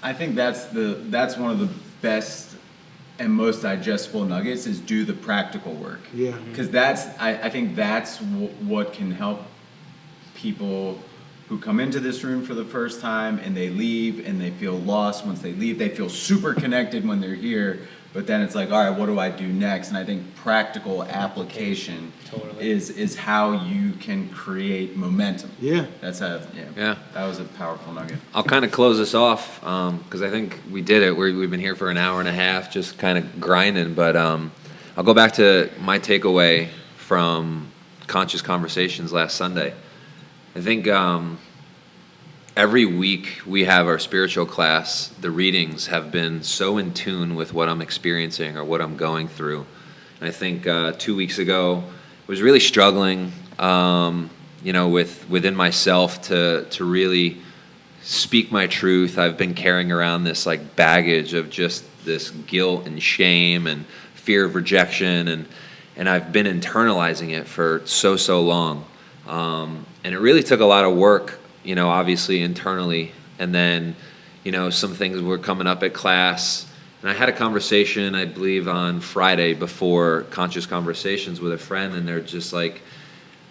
I think that's one of the best and most digestible nuggets is do the practical work. Yeah. Because I think that's what can help people who come into this room for the first time and they leave and they feel lost once they leave. They feel super connected when they're here, but then it's like, all right, what do I do next? And I think practical application is how you can create momentum. Yeah. That's how, Yeah. That was a powerful nugget. I'll kind of close this off because I think we did it. We've been here for an hour and a half just kind of grinding. But I'll go back to my takeaway from Conscious Conversations last Sunday. I think every week we have our spiritual class, the readings have been so in tune with what I'm experiencing or what I'm going through. And I think 2 weeks ago, I was really struggling, within myself to really speak my truth. I've been carrying around this like baggage of just this guilt and shame and fear of rejection, and I've been internalizing it for so long. And it really took a lot of work, obviously internally. And then, some things were coming up at class. And I had a conversation, I believe, on Friday before Conscious Conversations with a friend, and they're just like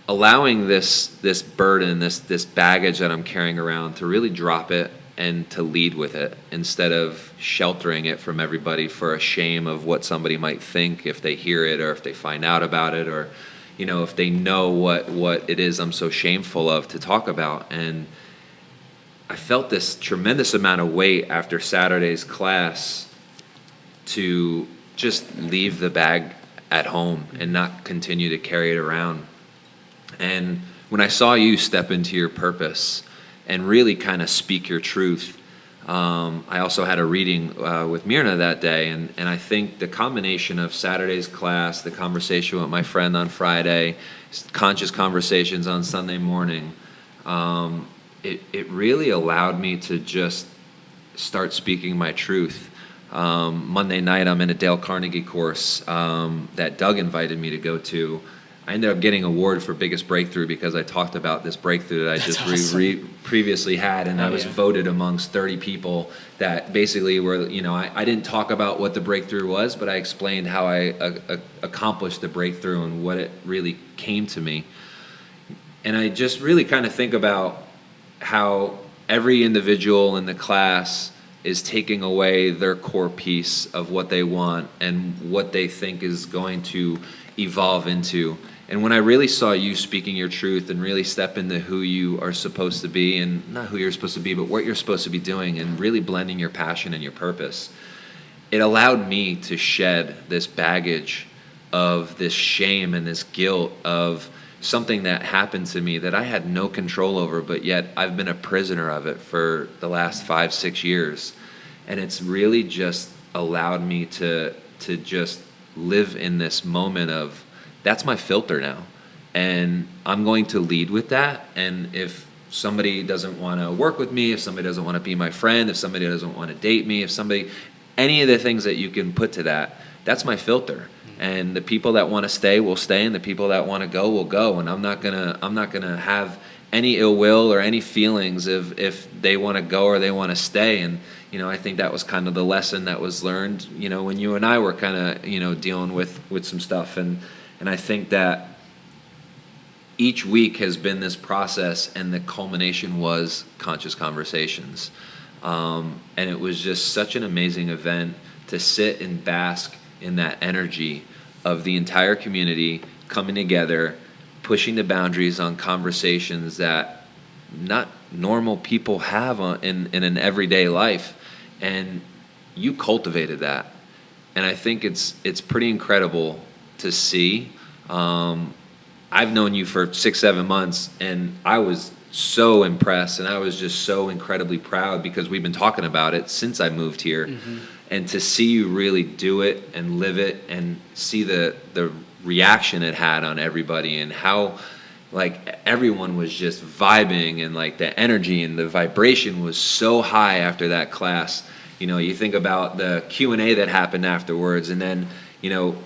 allowing this burden, this baggage that I'm carrying around to really drop it and to lead with it instead of sheltering it from everybody for a shame of what somebody might think if they hear it or if they find out about it or if they know what it is I'm so shameful of to talk about. And I felt this tremendous amount of weight after Saturday's class to just leave the bag at home and not continue to carry it around. And when I saw you step into your purpose and really kind of speak your truth, I also had a reading with Myrna that day, and I think the combination of Saturday's class, the conversation with my friend on Friday, Conscious Conversations on Sunday morning, it really allowed me to just start speaking my truth. Monday night, I'm in a Dale Carnegie course that Doug invited me to go to. I ended up getting an award for biggest breakthrough because I talked about this breakthrough that I just previously had, and I was voted amongst 30 people that basically were, I didn't talk about what the breakthrough was, but I explained how I accomplished the breakthrough and what it really came to me. And I just really kind of think about how every individual in the class is taking away their core piece of what they want and what they think is going to evolve into. And when I really saw you speaking your truth and really step into who you are supposed to be, and not who you're supposed to be, but what you're supposed to be doing, and really blending your passion and your purpose, it allowed me to shed this baggage of this shame and this guilt of something that happened to me that I had no control over, but yet I've been a prisoner of it for the last 5-6 years. And it's really just allowed me to just live in this moment of, that's my filter now. And I'm going to lead with that. And if somebody doesn't want to work with me, if somebody doesn't want to be my friend, if somebody doesn't want to date me, any of the things that you can put to that, that's my filter. And the people that want to stay will stay, and the people that want to go will go. And I'm not gonna have any ill will or any feelings if they want to go or they want to stay. And I think that was kind of the lesson that was learned, when you and I were kind of dealing with some stuff. And I think that each week has been this process, and the culmination was Conscious Conversations. And it was just such an amazing event to sit and bask in that energy of the entire community coming together, pushing the boundaries on conversations that not normal people have in an everyday life. And you cultivated that. And I think it's pretty incredible to see. I've known you for 6-7 months, and I was so impressed, and I was just so incredibly proud because we've been talking about it since I moved here. And to see you really do it and live it and see the reaction it had on everybody, and how like everyone was just vibing, and like the energy and the vibration was so high after that class. You know, you think about the Q&A that happened afterwards, and then, you know,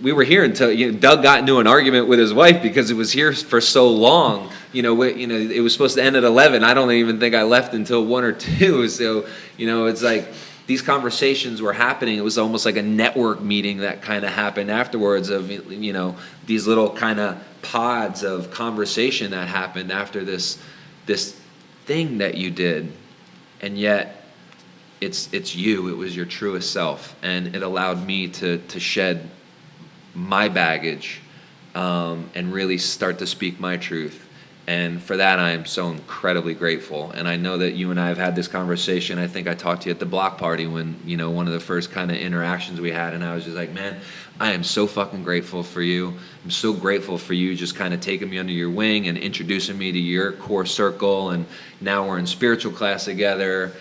we were here until Doug got into an argument with his wife because it was here for so long. You know, it was supposed to end at 11. I don't even think I left until 1 or 2. So, you know, it's like these conversations were happening. It was almost like a network meeting that kind of happened afterwards of, you know, these little kind of pods of conversation that happened after this thing that you did. And yet it's you. It was your truest self. And it allowed me to shed my baggage and really start to speak my truth. And for that, I am so incredibly grateful. And I know that you and I have had this conversation. I think I talked to you at the block party when, you know, one of the first kind of interactions we had. And I was just like, man, I am so fucking grateful for you. I'm so grateful for you just kind of taking me under your wing and introducing me to your core circle. And now we're in spiritual class together.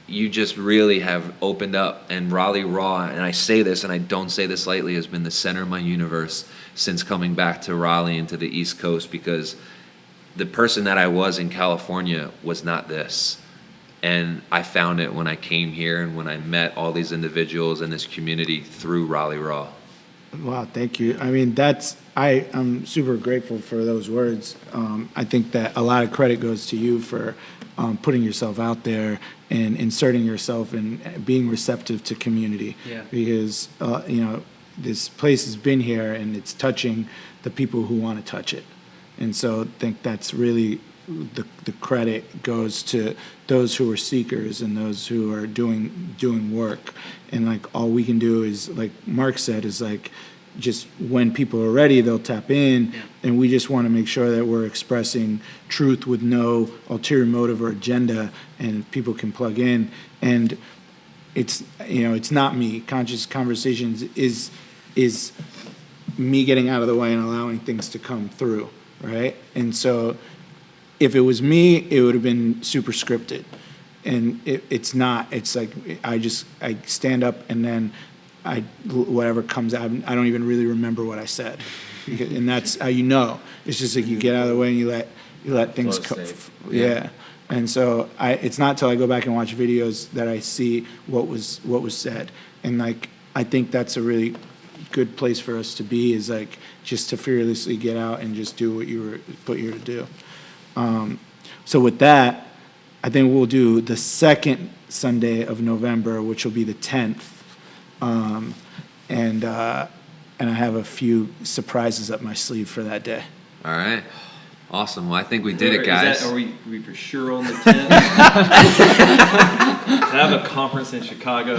You just really have opened up, and Raleigh Raw, and I say this, and I don't say this lightly, has been the center of my universe since coming back to Raleigh and to the East Coast, because the person that I was in California was not this. And I found it when I came here and when I met all these individuals in this community through Raleigh Raw. Wow, thank you. I mean, I'm super grateful for those words. I think that a lot of credit goes to you for putting yourself out there and inserting yourself and being receptive to community. Yeah. Because, you know, this place has been here and it's touching the people who want to touch it. And so I think that's really the credit goes to those who are seekers and those who are doing work. And like all we can do is, like Mark said, is like just when people are ready, they'll tap in. Yeah. And we just want to make sure that we're expressing truth with no ulterior motive or agenda, and people can plug in. And it's, you know, it's not me. Conscious Conversations is me getting out of the way and allowing things to come through, right? And so if it was me, it would have been super scripted. And it's not. It's like I stand up and then whatever comes out, I don't even really remember what I said. And that's how you know. It's just like you get out of the way and you let things come. Yeah. And so it's not till I go back and watch videos that I see what was said. And like I think that's a really good place for us to be, is like just to fearlessly get out and just do what you were put here to do. So with that, I think we'll do the second Sunday of November, which will be the 10th. And I have a few surprises up my sleeve for that day. All right. Awesome. Well, I think we did it, guys. Are we for sure on the 10th? I have a conference in Chicago.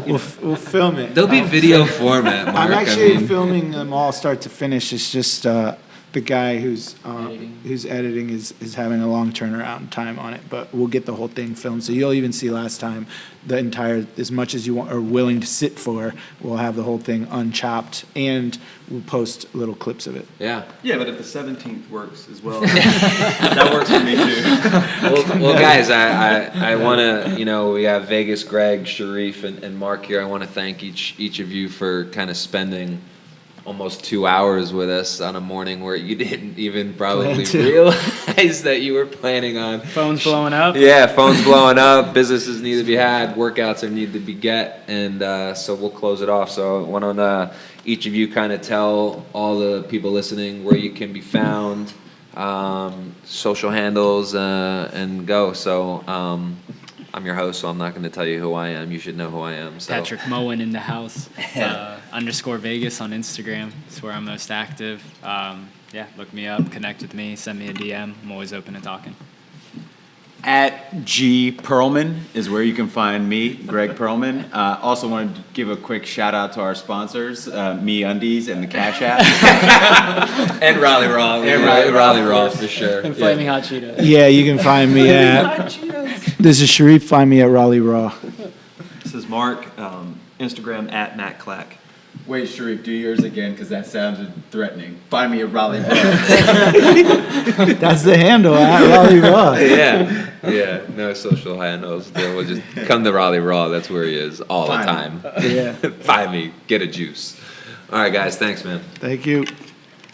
We'll film it. There'll be video format, Mark. I'm actually filming them all start to finish. It's just the guy who's editing is having a long turnaround time on it, but we'll get the whole thing filmed. So you'll even see last time the entire, as much as you are willing to sit for, we'll have the whole thing unchopped, and we'll post little clips of it. Yeah. Yeah, but if the 17th works as well, that works for me too. Well, guys, I want to, you know, we have Vegas, Greg, Sherif, and Mark here. I want to thank each of you for kind of spending almost 2 hours with us on a morning where you didn't even probably realize that you were planning on. Phones blowing up? Yeah, phones blowing up, businesses need to be had, workouts need to be get, and so we'll close it off. So why don't each of you kind of tell all the people listening where you can be found, social handles, and go. So I'm your host, so I'm not going to tell you who I am. You should know who I am. So. Patrick Moen in the house. _Vegas on Instagram. It's where I'm most active. Yeah, look me up, connect with me, send me a DM. I'm always open to talking. At G Perlman is where you can find me, Greg Perlman. Also wanted to give a quick shout out to our sponsors, Me Undies and the Cash App. And Raleigh Raw. And Raleigh Raw. for sure. And Flaming Hot Cheetos. Yeah, you can find me at. This is Sherif. Find me at Raleigh Raw. This is Mark, Instagram at Matt Clack. Wait, Sherif, do yours again because that sounded threatening. Find me at Raleigh Raw. That's the handle at Raleigh Raw. Yeah, no social handles. We'll just come to Raleigh Raw. That's where he is all the time. Yeah. Find me, get a juice. All right, guys, thanks, man. Thank you.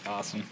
Awesome.